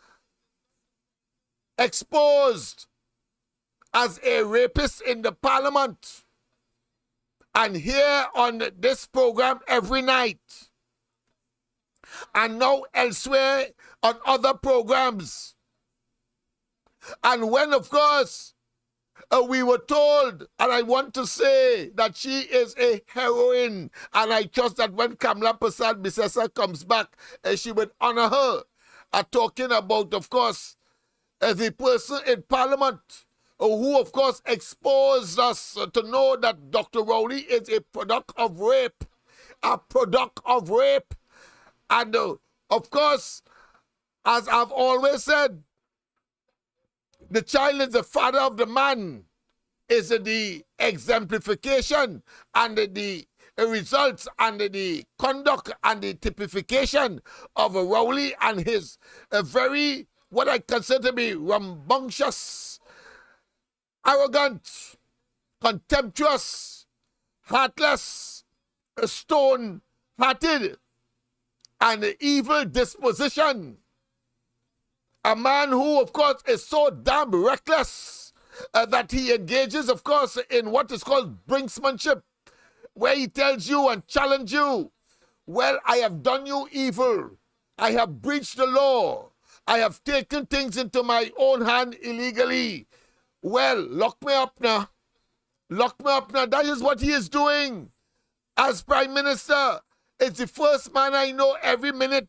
F: exposed as a rapist in the parliament, and here on this program every night, and now elsewhere on other programs, and when, of course, we were told, and I want to say that she is a heroine, and I trust that when Kamala Prasad Bisesa comes back, she would honor her. Talking about, of course, the person in Parliament who, of course, exposed us to know that Dr. Rowley is a product of rape. A product of rape. And, of course, as I've always said, the child is the father of the man, is the exemplification and the results and the conduct and the typification of Rowley and his very, what I consider to be rambunctious, arrogant, contemptuous, heartless, stone-hearted, and evil disposition. A man who, of course, is so damn reckless that he engages, of course, in what is called brinksmanship, where he tells you and challenges you, well, I have done you evil. I have breached the law. I have taken things into my own hand illegally. Well, lock me up now. Lock me up now. That is what he is doing. As Prime Minister, it's the first man I know every minute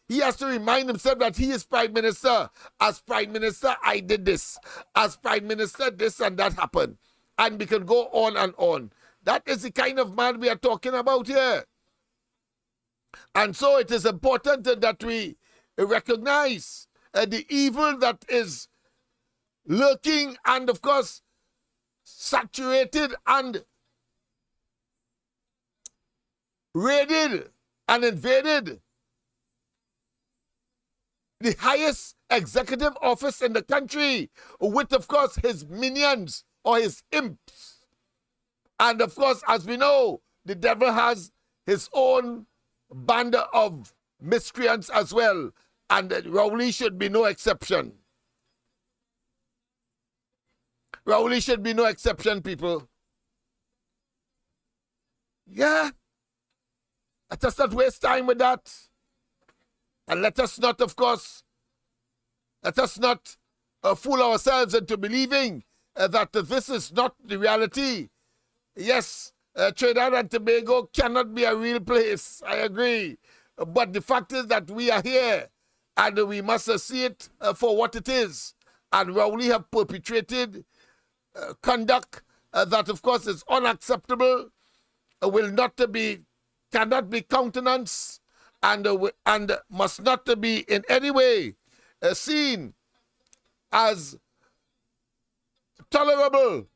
F: he has to remind himself that he is Prime Minister. As Prime Minister, I did this. As Prime Minister, this and that happened. And we can go on and on. That is the kind of man we are talking about here. And so it is important that we recognize the evil that is lurking and, of course, saturated and raided and invaded the highest executive office in the country with, of course, his minions or his imps. And, of course, as we know, the devil has his own band of miscreants as well. And Rowley should be no exception. Rowley should be no exception, people. Yeah. Let us not waste time with that. And let us not, of course, let us not fool ourselves into believing that this is not the reality. Yes, Trinidad and Tobago cannot be a real place. I agree. But the fact is that we are here and we must see it for what it is. And Rowley have perpetrated conduct that, of course, is unacceptable, cannot be countenanced, and must not be in any way seen as tolerable.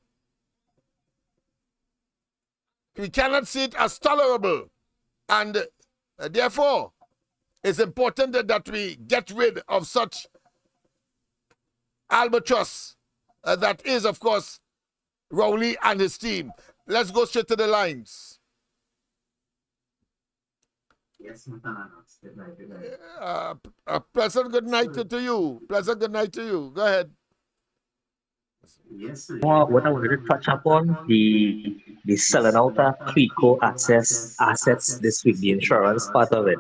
F: We cannot see it as tolerable. And therefore, it's important that we get rid of such albatross that is, of course, Rowley and his team. Let's go straight to the lines.
S: Yes,
F: pleasant good night to you. Pleasant good night to you. Go ahead.
S: Yes. What I wanted to touch upon, the selling out of Clico assets this week, the insurance part of it,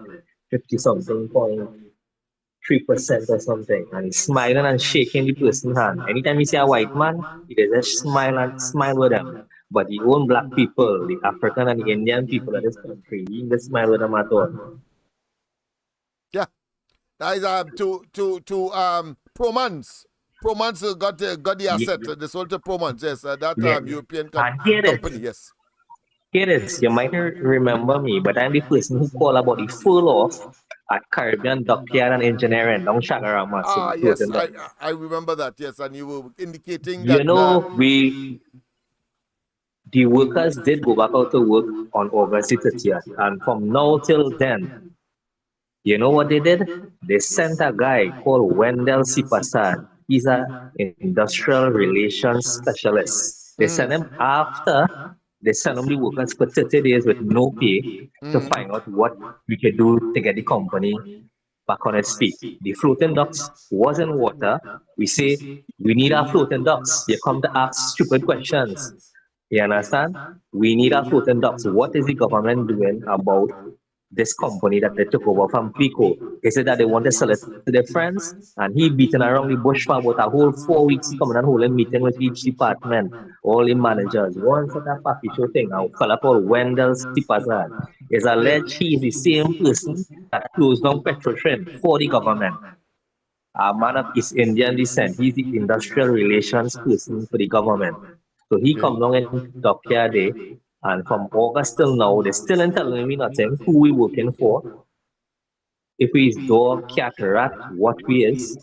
S: 50-something.3% or something, and he's smiling and shaking the person's hand. Anytime you see a white man, he just smile with them. But the own black people, the African and the Indian people of this country, he just smile with them at all.
F: Yeah, that is Promans. Promans got the asset. They sold to Promans, yes. European company, yes.
S: Here it is. You might remember me, but I'm the person who called about the full off at Caribbean Dockyard and Engineering down Shagarama.
F: Yes, I remember that, yes, and you were indicating that...
S: You know, the workers did go back out to work on August 30th, and from now till then, you know what they did? They sent a guy called Wendell Sipasad. He's an industrial relations specialist. They sent him after they sent him the workers for 30 days with no pay to find out what we could do to get the company back on its feet. The floating docks was in water. We say, we need our floating docks. You come to ask stupid questions. You understand? We need our floating docks. What is the government doing about this company that they took over from Pico? They said that they want to sell it to their friends, and he beaten around the bush for about a whole 4 weeks, coming and holding meeting with each department, all the managers. One sort of papi show thing. A fella called Wendell Stipazad is alleged he is the same person that closed down Petrotrin for the government. A man of East Indian descent. He's the industrial relations person for the government. So he come down in Dockyard Day, and from August till now, they're still ain't telling me nothing, who we working for, if we is dog, cat, rat, what we is.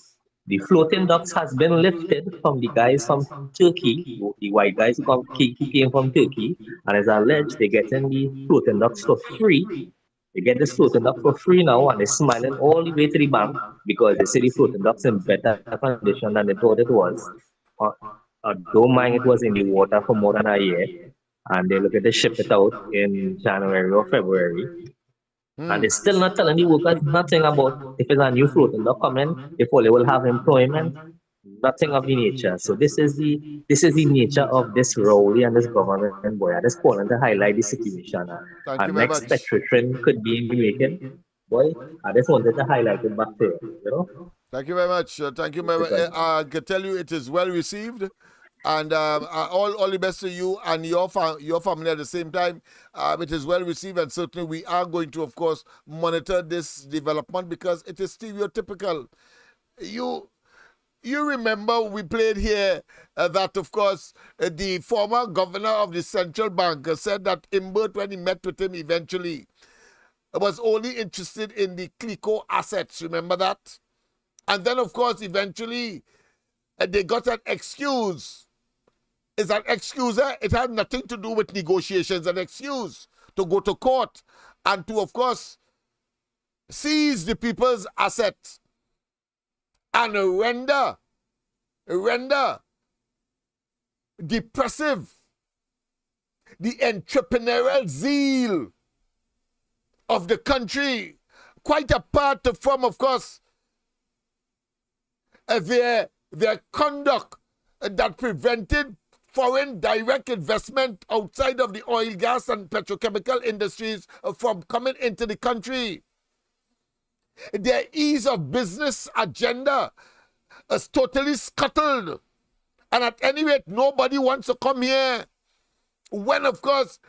S: The floating docks has been lifted from the guys from Turkey, the white guys who came from Turkey, and as alleged, they're getting the floating docks for free. They get this floating dock for free now, and they're smiling all the way to the bank because they say the floating dock's in better condition than they thought it was. Don't mind it was in the water for more than a year, and they look at to ship it out in January or February. And they're still not telling the workers nothing about if it's a new floating dock coming, if all they will have employment, nothing of the nature. So this is the nature of this Rowley and this government, boy. I just calling to highlight the situation. And next Petrotrin could be in the making. Boy, I just wanted to highlight it back there, you know?
F: Thank you very much. Thank you very much. I can tell you it is well received. And all the best to you and your family at the same time. It is well received, and certainly we are going to, of course, monitor this development because it is stereotypical. You remember we played here that, of course, the former governor of the central bank said that Imbert, when he met with him eventually, was only interested in the Clico assets. Remember that? And then, of course, eventually, they got an excuse. Is an excuse? It had nothing to do with negotiations. An excuse to go to court and to, of course, seize the people's assets and render depressive the entrepreneurial zeal of the country, quite apart from, of course, their conduct that prevented foreign direct investment outside of the oil, gas, and petrochemical industries from coming into the country. Their ease of business agenda is totally scuttled. And at any rate, nobody wants to come here when, of course,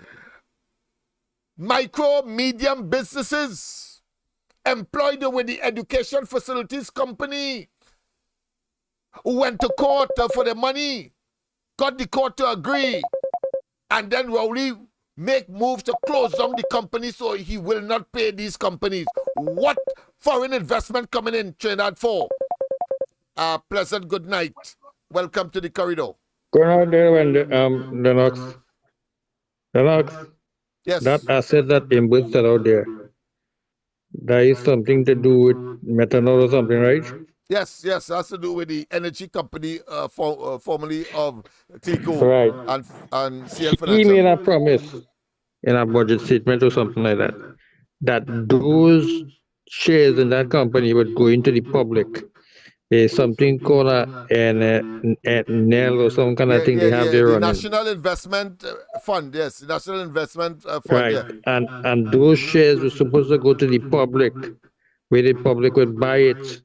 F: micro, medium businesses employed with the education facilities company who went to court for the money, got the court to agree, and then Rowley make moves to close down the company so he will not pay these companies. What foreign investment coming in Trinidad for? Pleasant good night. Welcome to the corridor.
J: Go out there when Lennox.
F: Yes.
J: That asset that Imbridged out there, that is something to do with methanol or something, right?
F: Yes, it has to do with the energy company formerly of Clico
J: Right.
F: and CL Financial.
J: He made a promise in a budget statement or something like that, that those shares in that company would go into the public. There's something called a NEL or some kind of thing they have there
F: the
J: running.
F: National Investment Fund, yes, the National Investment Fund.
J: Right,
F: Yeah.
J: and those shares were supposed to go to the public, where the public would buy it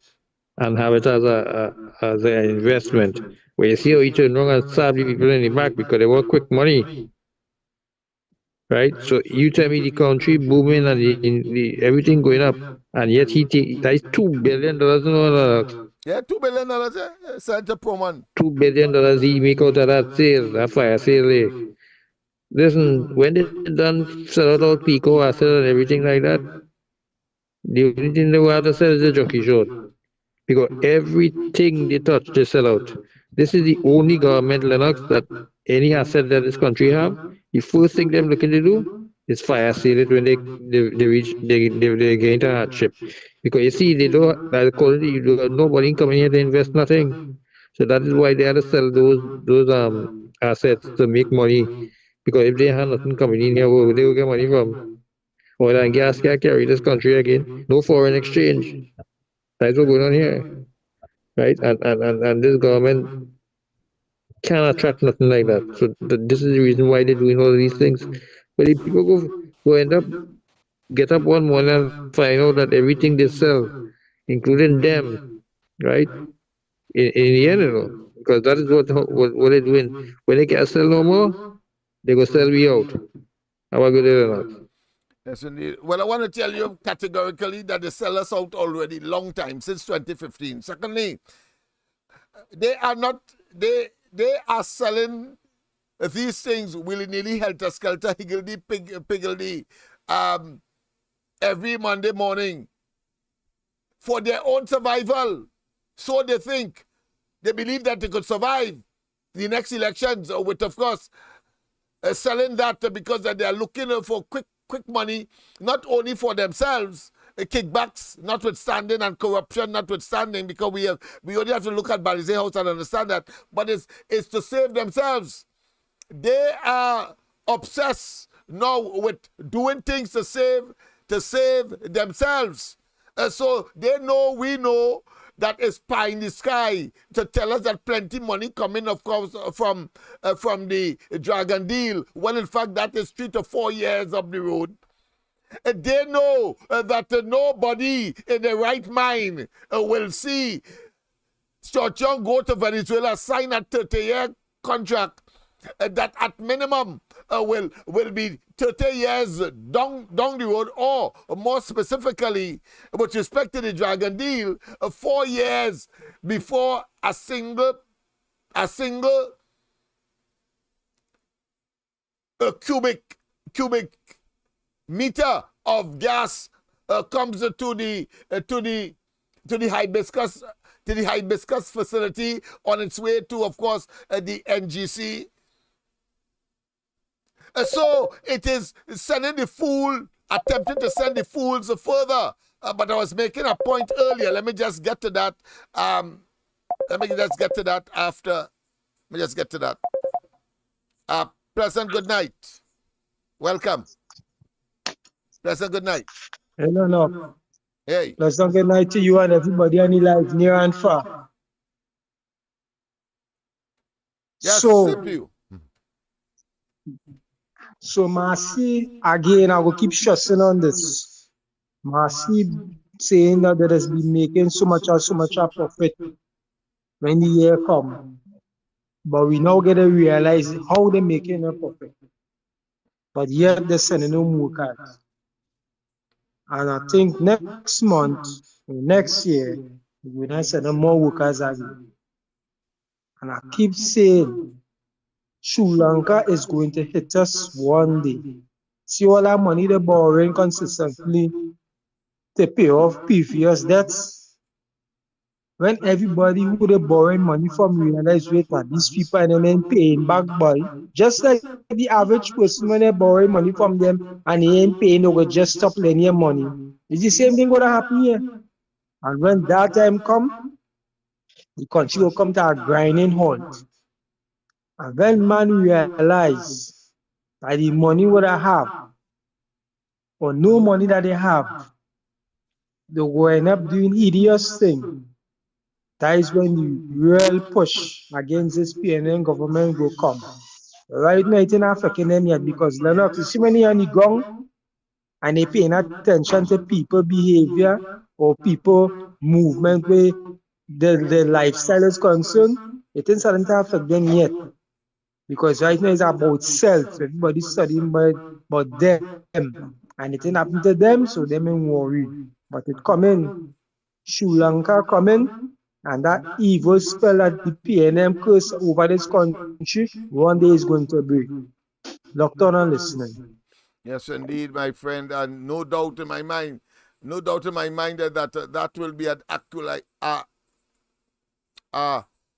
J: and have it as an investment. Where you see how you turn around and stab the people in the back because they want quick money. Right? So you tell me the country booming and the everything going up, and yet that is $2 billion.
F: Yeah, $2 billion, Senator Proman.
J: $2 billion he make out of that sale, that fire sale. Listen, when they done sell out all Pico asset and everything like that, the only thing they will have to sell is the jockey short. Because everything they touch, they sell out. This is the only government, Lennox, that any asset that this country have, the first thing they're looking to do is fire sale it when they get into hardship. Because you see, they don't, like quality, you do nobody coming here to invest nothing. So that is why they had to sell those assets to make money. Because if they had nothing coming in here, where they will get money from? Oil and gas can't carry this country again. No foreign exchange. That's what's going on here. Right? And this government can't attract nothing like that. So this is the reason why they're doing all of these things. But if people go end up, get up one morning and find out that everything they sell, including them, right? In the end, you know, because that is what they're doing. When they can't sell no more, they go sell me out. How about good or not?
F: Yes, indeed. Well, I want to tell you categorically that they sell us out already long time, since 2015. Secondly, they are selling these things willy-nilly, helter-skelter, higgledy-piggledy, every Monday morning for their own survival. So they think. They believe that they could survive the next elections with, of course, selling that because they are looking for quick money, not only for themselves, kickbacks notwithstanding and corruption notwithstanding, because we only have to look at Balizé House and understand that, but it's to save themselves. They are obsessed now with doing things to save themselves. So they know, we know, that is pie in the sky to tell us that plenty money coming, of course, from the Dragon deal, when in fact that is 3 to 4 years up the road. They know that nobody in the right mind will see Churchill go to Venezuela, sign a 30-year contract that at minimum will be 30 years down the road, or more specifically, with respect to the Dragon deal, 4 years before a single cubic meter of gas comes to the hibiscus facility on its way to, of course, the NGC. So it is sending the fool, attempting to send the fools further. But I was making a point earlier. Let me just get to that. Let me just get to that after. Let me just get to that. Pleasant good night. Welcome. Pleasant good night.
T: Hello, no.
F: Hey.
T: Pleasant good night to you and everybody on the live, near and far.
F: Yes,
T: So Marcy, again, I will keep stressing on this. Marcy saying that there has been making so much a profit when the year come. But we now get to realize how they're making a profit. But yet they're sending no more cards. And I think next month, next year, we're going to send more workers again. And I keep saying, Sri Lanka is going to hit us one day. See all that money they're borrowing consistently to pay off previous debts. When everybody who they're borrowing money from realize, wait, man, these people and then paying back, boy. Just like the average person when they borrow money from them and they ain't paying, they will just stop lending money. It's the same thing going to happen here. And when that time comes, the country will come to a grinding halt. And when man realize that the money what I have, or no money that they have, they will end up doing hideous thing. That is when the real push against this PNN government will come. Right now, it's not affecting them yet because Lennox, you see many on the ground and they paying attention to people behavior or people movement where the lifestyle is concerned. It isn't starting to affect them yet. Because right now it's about self. Everybody's studying about them. And it ain't happening to them, so they ain't worried. But it coming. Sri Lanka coming. And that evil spell that the PNM curse over this country, one day is going to break. Locked on and listening.
F: Yes, indeed, my friend. And no doubt in my mind, that will be an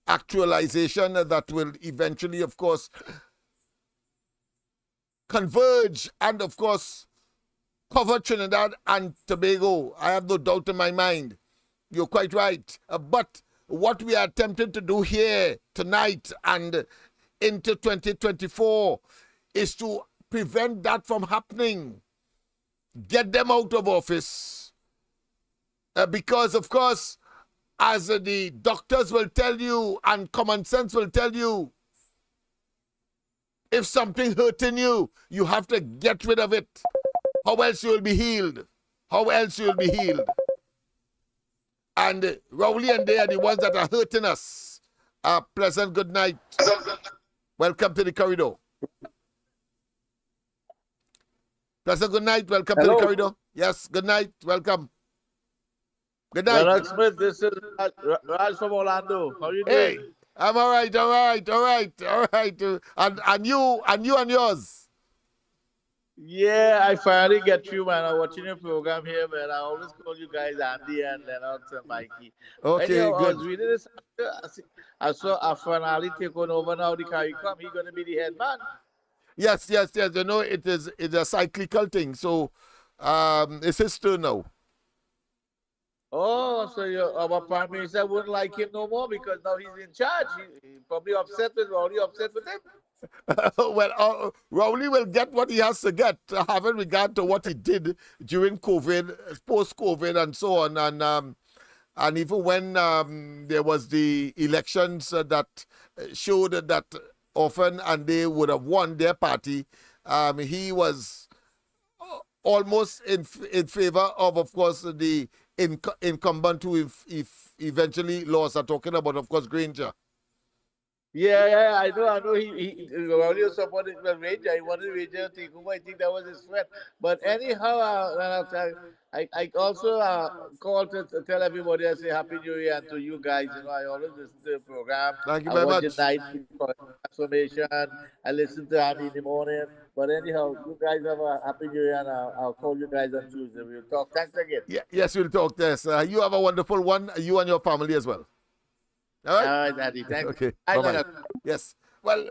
F: actualization that will eventually, of course, converge and, of course, cover Trinidad and Tobago. I have no doubt in my mind. You're quite right. But what we are attempting to do here tonight and into 2024 is to prevent that from happening. Get them out of office. Because, of course, as the doctors will tell you and common sense will tell you, if something hurting you, you have to get rid of it. How else you will be healed? And Rowley and they are the ones that are hurting us. Pleasant good night. Welcome to the corridor. Pleasant good night. Welcome to the corridor. Yes, good night. Welcome. Good night.
U: Lennox Smith, this is Raj from Orlando. How are you doing?
F: Hey, I'm all right. And you and yours?
U: Yeah, I finally get through, man. I'm watching your program here, man. I always call you guys Andy and Lennox and Mikey.
F: Okay,
U: anyhow,
F: good.
U: I was reading this. I saw Afanali take over now the CARICOM. He's going to be the head man.
F: Yes. You know, it's a cyclical thing. So it's his turn now.
U: Oh, so our Prime Minister wouldn't like him no more because now he's in charge. He's probably upset with him.
F: Well, Rowley will get what he has to get, having regard to what he did during COVID, post-COVID, and so on. And even when there was the elections that showed that often and they would have won their party, he was almost in favor of course, the incumbent who if eventually lost. I'm talking about, of course, Granger.
U: Yeah, I know. He Rowley was supporting the Ranger. He wanted Ranger to take over. I think that was his threat. But anyhow, I also call to tell everybody, I say Happy New Year, and to you guys. You know, I always listen to the program.
F: Thank you
U: I
F: very
U: watch
F: much.
U: the night transformation. I listen to Annie in the morning. But anyhow, you guys have a Happy New Year, and I'll call you guys on Tuesday. We'll talk. Thanks again.
F: Yeah, yes, we'll talk. Yes, you have a wonderful one. You and your family as well. All right.
U: All right, Daddy. Thanks.
F: Okay. Bye-bye. Yes. Well,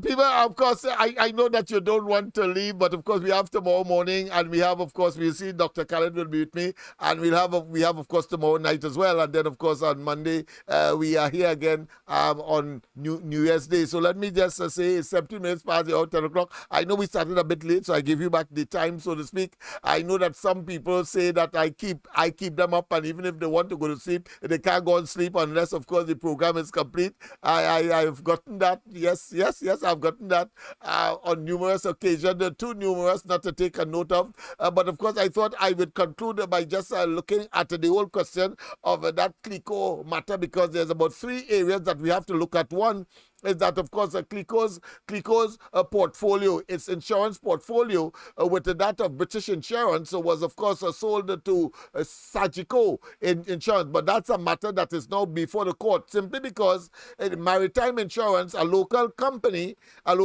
F: people, of course, I know that you don't want to leave, but of course we have tomorrow morning, and we have, of course, we'll see Dr. Khaled will be with me, and we have, of course, tomorrow night as well, and then, of course, on Monday we are here again on New Year's Day. So let me just say, it's 17 minutes past the hour, 10 o'clock. I know we started a bit late, so I give you back the time, so to speak. I know that some people say that I keep them up, and even if they want to go to sleep, they can't go and sleep unless, of course, the program is complete. I've gotten that. Yes, I've gotten that on numerous occasions, too numerous not to take a note of. But of course, I thought I would conclude by just looking at the whole question of that CLICO matter, because there's about 3 areas that we have to look at. One is that, of course, CLICO's portfolio, its insurance portfolio, with that of British Insurance, was, of course, sold to Sagico Insurance. But that's a matter that is now before the court, simply because maritime insurance, a local company, had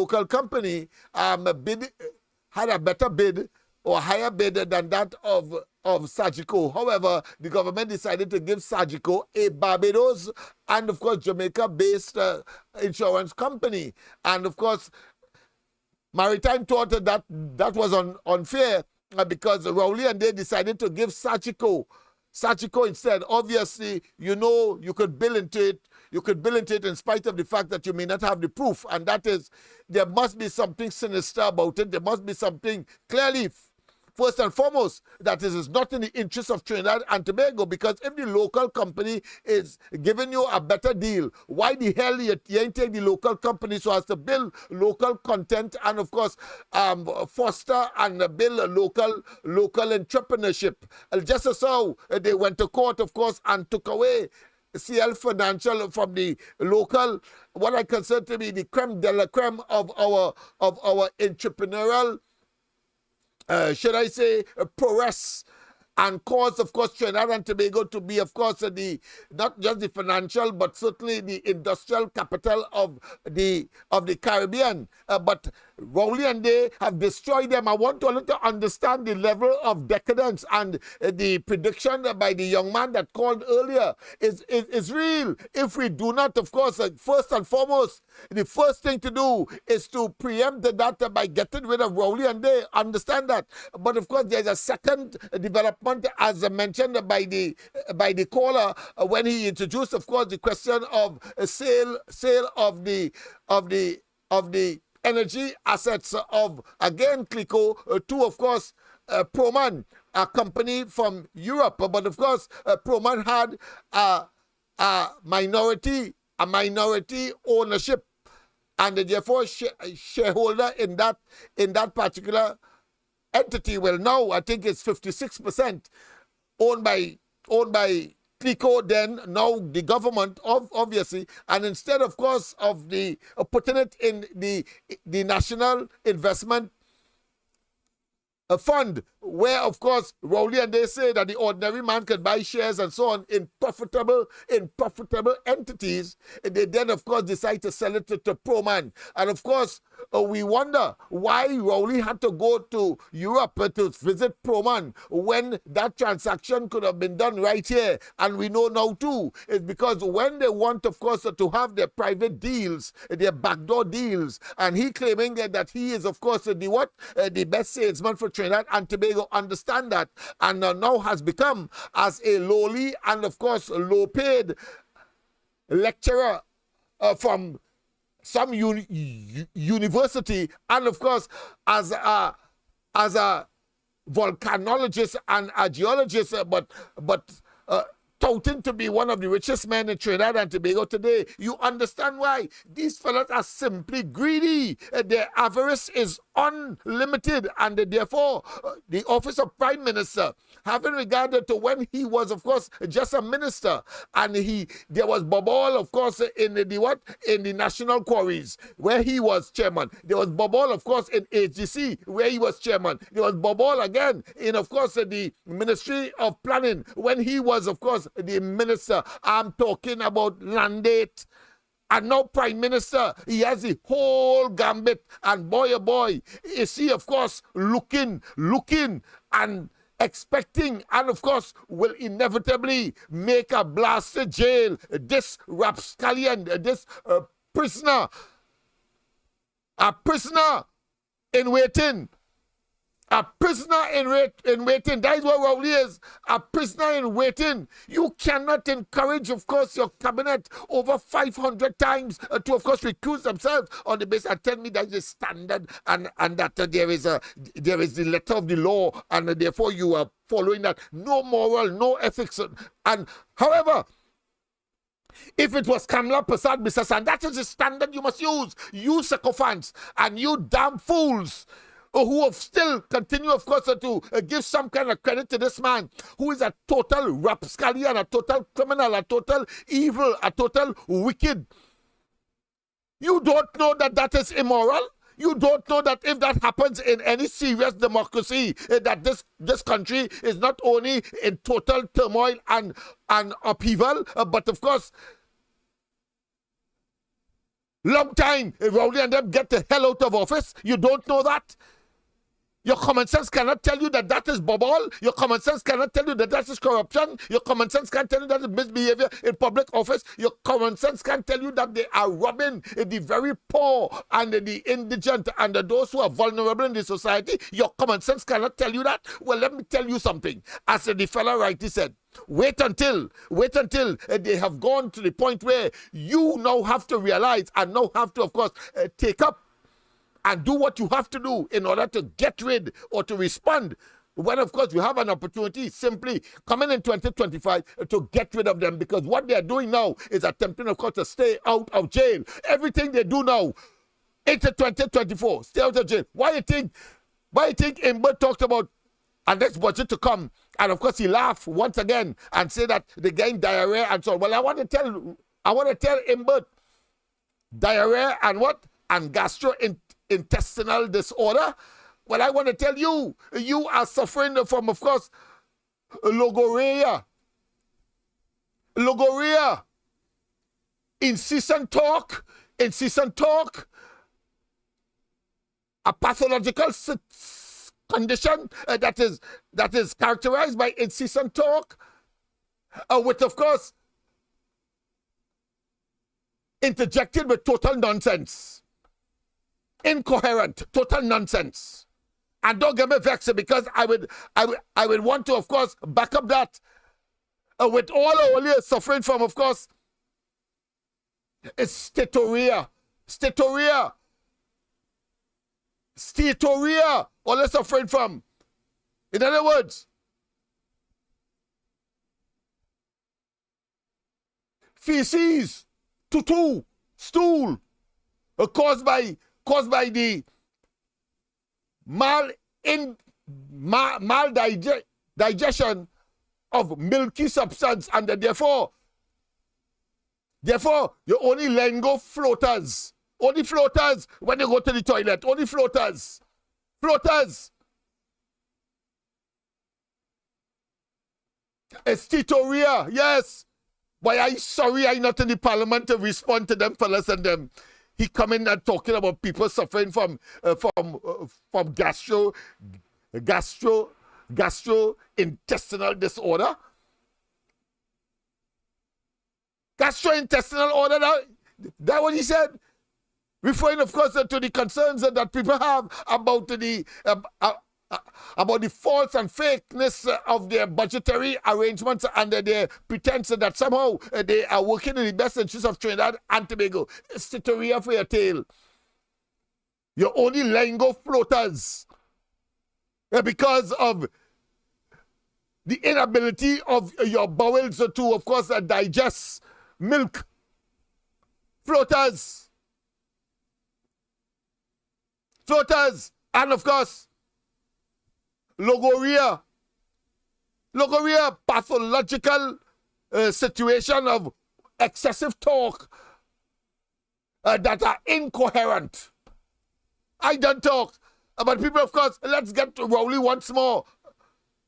F: a better bid or higher bid than that of Sagico. However, the government decided to give Sagico a Barbados and, of course, Jamaica-based insurance company. And, of course, Maritime thought that was unfair because Rowley and they decided to give Sagico instead. Obviously, you could bill into it. You could bill into it in spite of the fact that you may not have the proof. And that is, there must be something sinister about it. There must be something clearly, first and foremost, that it is not in the interest of Trinidad and Tobago, because if the local company is giving you a better deal, why the hell you ain't take the local company so as to build local content and, of course, foster and build local entrepreneurship? Just as how they went to court, of course, and took away CL Financial from the local, what I consider to be the creme de la creme of our entrepreneurial, should I say, prowess, and cause, of course, Trinidad and Tobago to be, of course, not just the financial, but certainly the industrial capital of the Caribbean. But Rowley and they have destroyed them. I want to understand the level of decadence, and the prediction by the young man that called earlier is real. If we do not, of course, first and foremost, the first thing to do is to preempt that by getting rid of Rowley and they. Understand that. But of course, there's a second development, as mentioned by the caller when he introduced, of course, the question of sale of the energy assets of, again, CLICO to, of course, Proman, a company from Europe. But of course, Proman had a minority ownership, and therefore shareholder in that particular entity. Well, now I think it's 56% owned by CLICO, then now the government, obviously, and instead, of course, of the putting it in the National Investment Fund, where, of course, Rowley and they say that the ordinary man could buy shares and so on in profitable entities. They then, of course, decide to sell it to Proman. And, of course, we wonder why Rowley had to go to Europe to visit Proman when that transaction could have been done right here. And we know now, too, is because when they want, of course, to have their private deals, their backdoor deals, and he claiming that he is, of course, the best salesman for Trinidad and Tobago, understand that, and now has become as a lowly and, of course, low-paid lecturer from some university, and, of course, as a volcanologist and a geologist, but touting to be one of the richest men in Trinidad and Tobago today. You understand why? These fellas are simply greedy. Their avarice is unlimited, and therefore the office of Prime Minister, having regard to when he was, of course, just a minister, and there was Bobol, of course, in the National Quarries, where he was chairman. There was Bobol, of course, in HGC, where he was chairman. There was Bobol again in, of course, the Ministry of Planning, when he was, of course, the minister. I'm talking about Landate. And now Prime Minister, he has the whole gambit. And boy, oh boy, is he, of course, looking and expecting, and of course will inevitably make a blasted jail this rapscallion, this prisoner, a prisoner in waiting. A prisoner in waiting. That is what Rowley is. A prisoner in waiting. You cannot encourage, of course, your cabinet over 500 times to, of course, recuse themselves on the basis and tell me that is standard and that there is the letter of the law and therefore you are following that. No moral, no ethics. And however, if it was Kamla Prasad Bisasan, that is the standard you must use. You sycophants and you damn fools who have still continue, of course, to give some kind of credit to this man, who is a total rapscallion, a total criminal, a total evil, a total wicked. You don't know that that is immoral? You don't know that if that happens in any serious democracy, that this country is not only in total turmoil and upheaval, but of course, long time, Rowley and them get the hell out of office. You don't know that? Your common sense cannot tell you that that is bubble. Your common sense cannot tell you that that is corruption. Your common sense can't tell you that is misbehavior in public office. Your common sense can't tell you that they are robbing the very poor and the indigent and those who are vulnerable in the society. Your common sense cannot tell you that. Well, let me tell you something. As the fellow rightly said, wait until they have gone to the point where you now have to realize and now have to, of course, take up and do what you have to do in order to get rid or to respond when, of course, you have an opportunity simply coming in 2025 to get rid of them, because what they are doing now is attempting, of course, to stay out of jail. Everything they do now into 2024, stay out of jail. Why you think Imber talked about a next budget to come, and of course he laughed once again and say that they're getting diarrhea and so on. Well, I want to tell Imber diarrhea and what? And gastrointestinal disorder. Well, I want to tell you, you are suffering from, of course, logorrhea. Incessant talk, a pathological condition that is characterized by incessant talk, with, of course, interjected with total nonsense. Incoherent, total nonsense. And don't get me vexed, because I would want to, of course, back up that with all our suffering from, of course, steatorrhea, all they're suffering from. In other words, feces, tutu, stool, caused by the digestion of milky substance, and therefore you only lingo floaters. Only floaters when you go to the toilet. Only floaters. Steatorrhea, yes. But I'm sorry I'm not in the parliament to respond to them fellas and them. He come in and talking about people suffering from gastrointestinal disorder. Gastrointestinal order, that what he said? Referring, of course, to the concerns that people have about the false and fakeness of their budgetary arrangements and their pretense that somehow they are working in the best interest of Trinidad and Tobago. Steatorrhea for your tail. You're only lingo floaters because of the inability of your bowels to, of course, digest milk, floaters, and of course, logorrhea, pathological situation of excessive talk that are incoherent. I don't talk. But people, of course, let's get to Rowley once more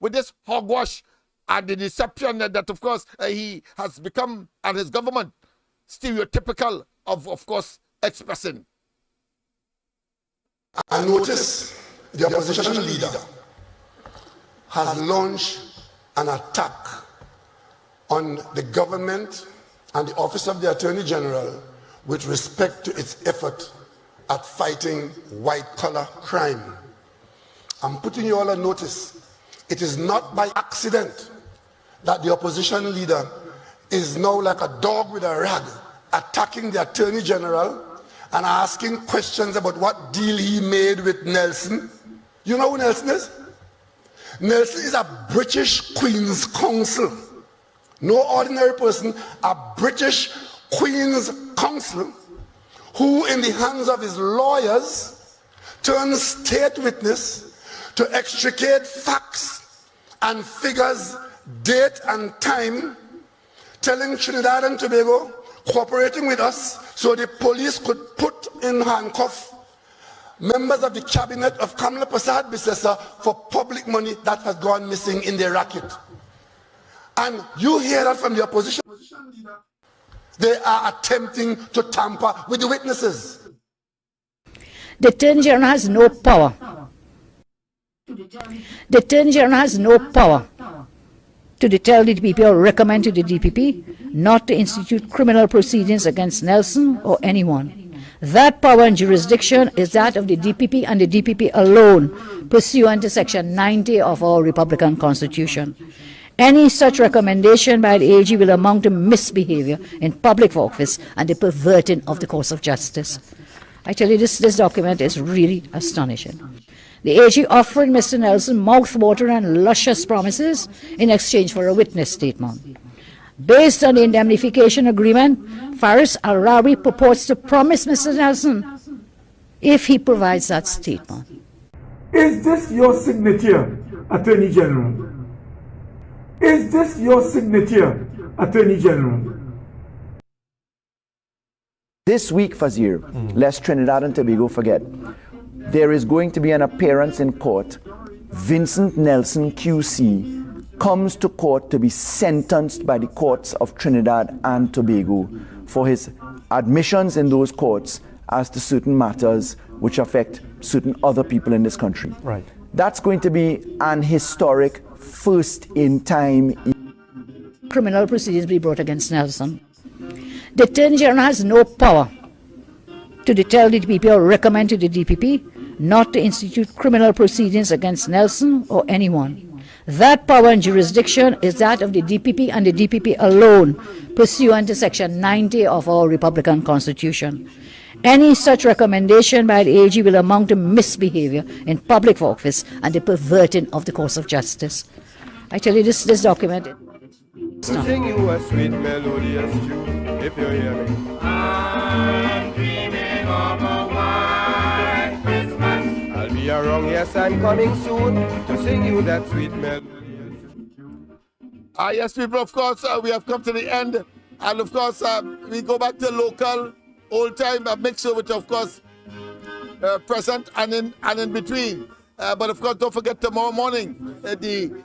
F: with this hogwash and the deception that, of course, he has become, and his government, stereotypical of course, expressing.
I: I notice the opposition leader has launched an attack on the government and the Office of the Attorney General with respect to its effort at fighting white-collar crime. I'm putting you all on notice. It is not by accident that the opposition leader is now like a dog with a rag, attacking the Attorney General and asking questions about what deal he made with Nelson. You know who Nelson is? Nelson is a British Queen's Counsel. No ordinary person, a British Queen's Counsel who in the hands of his lawyers turns state witness to extricate facts and figures, date and time, telling Trinidad and Tobago, cooperating with us so the police could put in handcuff members of the cabinet of Kamala Prasad Bissessa for public money that has gone missing in their racket. And you hear that from the opposition leader. They are attempting to tamper with the witnesses.
O: The Attorney General has no power. The Attorney General has no power to tell the DPP or recommend to the DPP not to institute criminal proceedings against Nelson or anyone. That power and jurisdiction is that of the DPP and the DPP alone, pursuant to Section 90 of our Republican Constitution. Any such recommendation by the AG will amount to misbehavior in public office and the perverting of the course of justice. I tell you, this document is really astonishing. The AG offering Mr. Nelson mouthwatering and luscious promises in exchange for a witness statement. Based on the indemnification agreement, Faris Al-Rawi purports to promise Mr. Nelson if he provides that statement.
P: Is this your signature, Attorney General? Is this your signature, Attorney General?
Q: This week, Fazir, lest Trinidad and Tobago forget, there is going to be an appearance in court. Vincent Nelson QC comes to court to be sentenced by the courts of Trinidad and Tobago for his admissions in those courts as to certain matters which affect certain other people in this country.
A: Right.
Q: That's going to be an historic first in time.
O: Criminal proceedings be brought against Nelson. The Attorney General has no power to tell the DPP or recommend to the DPP not to institute criminal proceedings against Nelson or anyone. That power and jurisdiction is that of the DPP and the DPP alone, pursuant to Section 90 of our Republican Constitution. Any such recommendation by the AG will amount to misbehavior in public office and the perverting of the course of justice. I tell you, this document.
B: Sing you a sweet melodious tune, if you hear me. I'm dreaming of a white Christmas. I'll be around, yes, I'm coming soon to sing you that sweet melodious tune.
F: Yes, people, of course, we have come to the end. And of course, we go back to local, old-time mixture, which of course, present and in between. But of course, don't forget tomorrow morning, the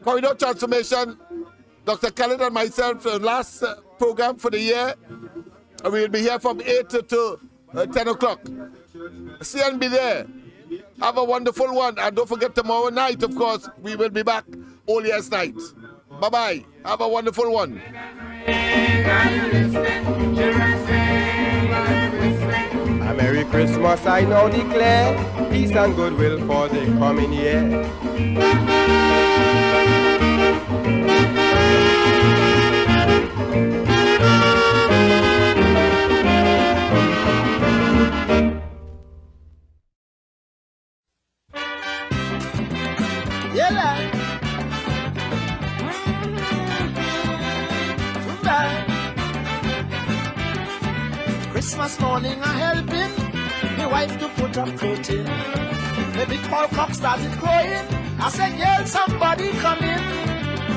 F: corridor transformation, Dr. Khalid and myself, last program for the year. We will be here from 8 to 10 o'clock. See and be there. Have a wonderful one. And don't forget tomorrow night, of course, we will be back all year's night. Bye-bye. Have a wonderful one.
B: A Merry Christmas I now declare, peace and goodwill for the coming year.
E: Yeah, Christmas morning I helping my wife to put up curtain. The big fowl cock started crowing. I said, girl, somebody come in.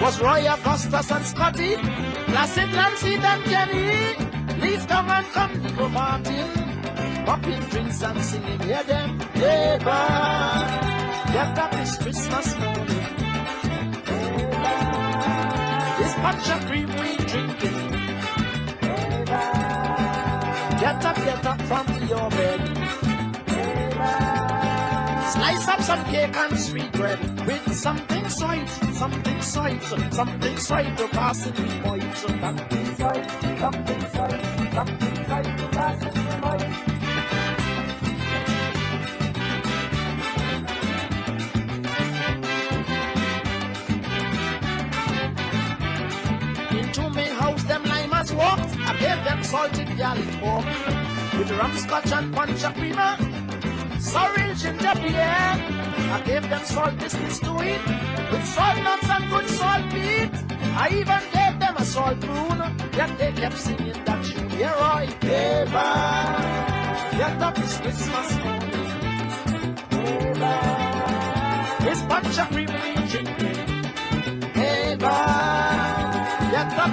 E: Was Roy, Augustus and Scotty, Placid, Lancet and Kenny. Leave down and come to go Martin. Popping drinks and singing, hear them, neighbor. Get up this Christmas morning. This punch of cream we drinking. Get up from your bed. Slice up some cake and sweet bread with something sweet to pass in the point. Something sweet to pass in the point. Into my house, them limers walked. I gave them salted garlic pork with rum, scotch, and punch of creamer. Sorry, ginger beer. I gave them salt biscuits to eat with salt nuts and good salt meat. I even gave them a salt spoon. Yet they kept singing that tune. Yeah, Roy, neighbor. Get up this Christmas morning. Neighbor. This bunch of cream we drinking. Neighbor.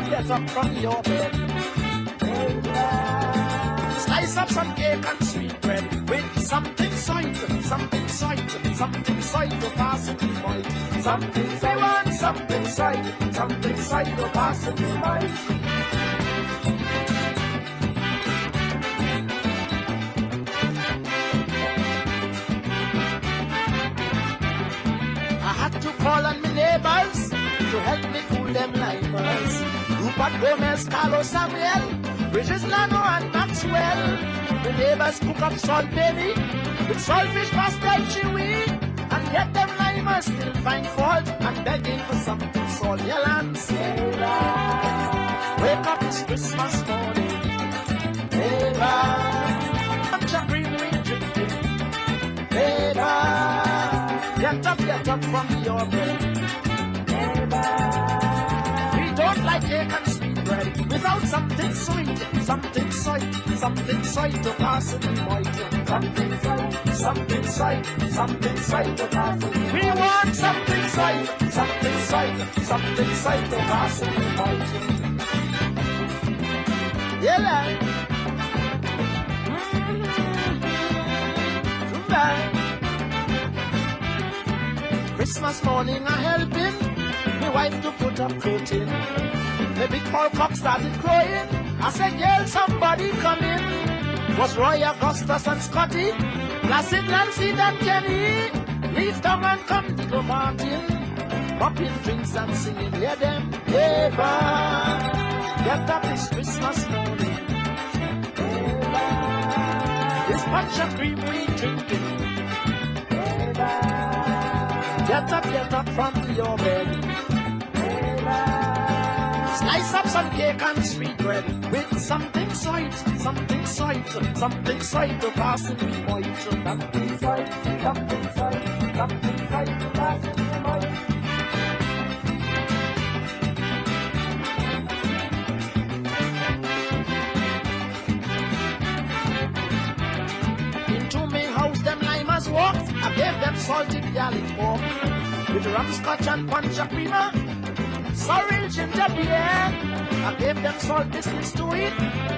E: Get up from your bed. Slice up some cake and sweet bread with something sweet to pass in the point. Something they want, something sweet to pass in the point. I had to call on my neighbors to help me cool them limers. Rupert Gomez, Carlos Samuel, Bridges Lano and Maxwell. The neighbors cook up salt baby with saltfish pastel chewy, and yet them limers still find fault and begging for something salt. Yell wake up this Christmas morning. Neighbor, bunch of green we drinking. Neighbor, get up from your bed. We don't like cake and sweet bread without something sweet to pass in the point. Something sweet to pass in the point. We want something sweet to pass in the point. Yeah, like. Christmas morning I helping my wife to put up curtain. The big fowl cock started crowing. I said, girl, somebody come in. Was Roy, Augustus and Scotty, Placid, Lancet and Kenny. Leave down and come to go Martin. Popping drinks and singing, hear them, neighbor. Get up this Christmas morning. This bunch of cream we drinking. Get up from your bed. Slice up some cake and sweet bread with something sweet to pass in the point. Something sweet to pass in the point. Into my house, them limers walked. I gave them salted garlic pork with rum, scotch, and punch of creamer. Sorry, ginger beer. I gave them salt biscuits to eat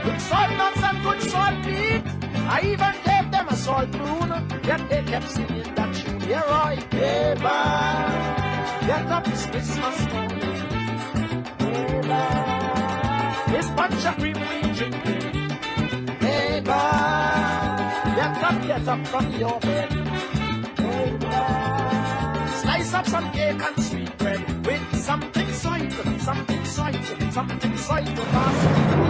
E: with salt nuts and good salt meat. I even gave them a salt spoon. Yet they kept singing that tune. Yeah, Roy, neighbor. Get up this Christmas morning. Neighbor. This bunch of cream we drinking. Neighbor. Get up from your bed. Slice up some cake and sweet bread with something sweet to pass.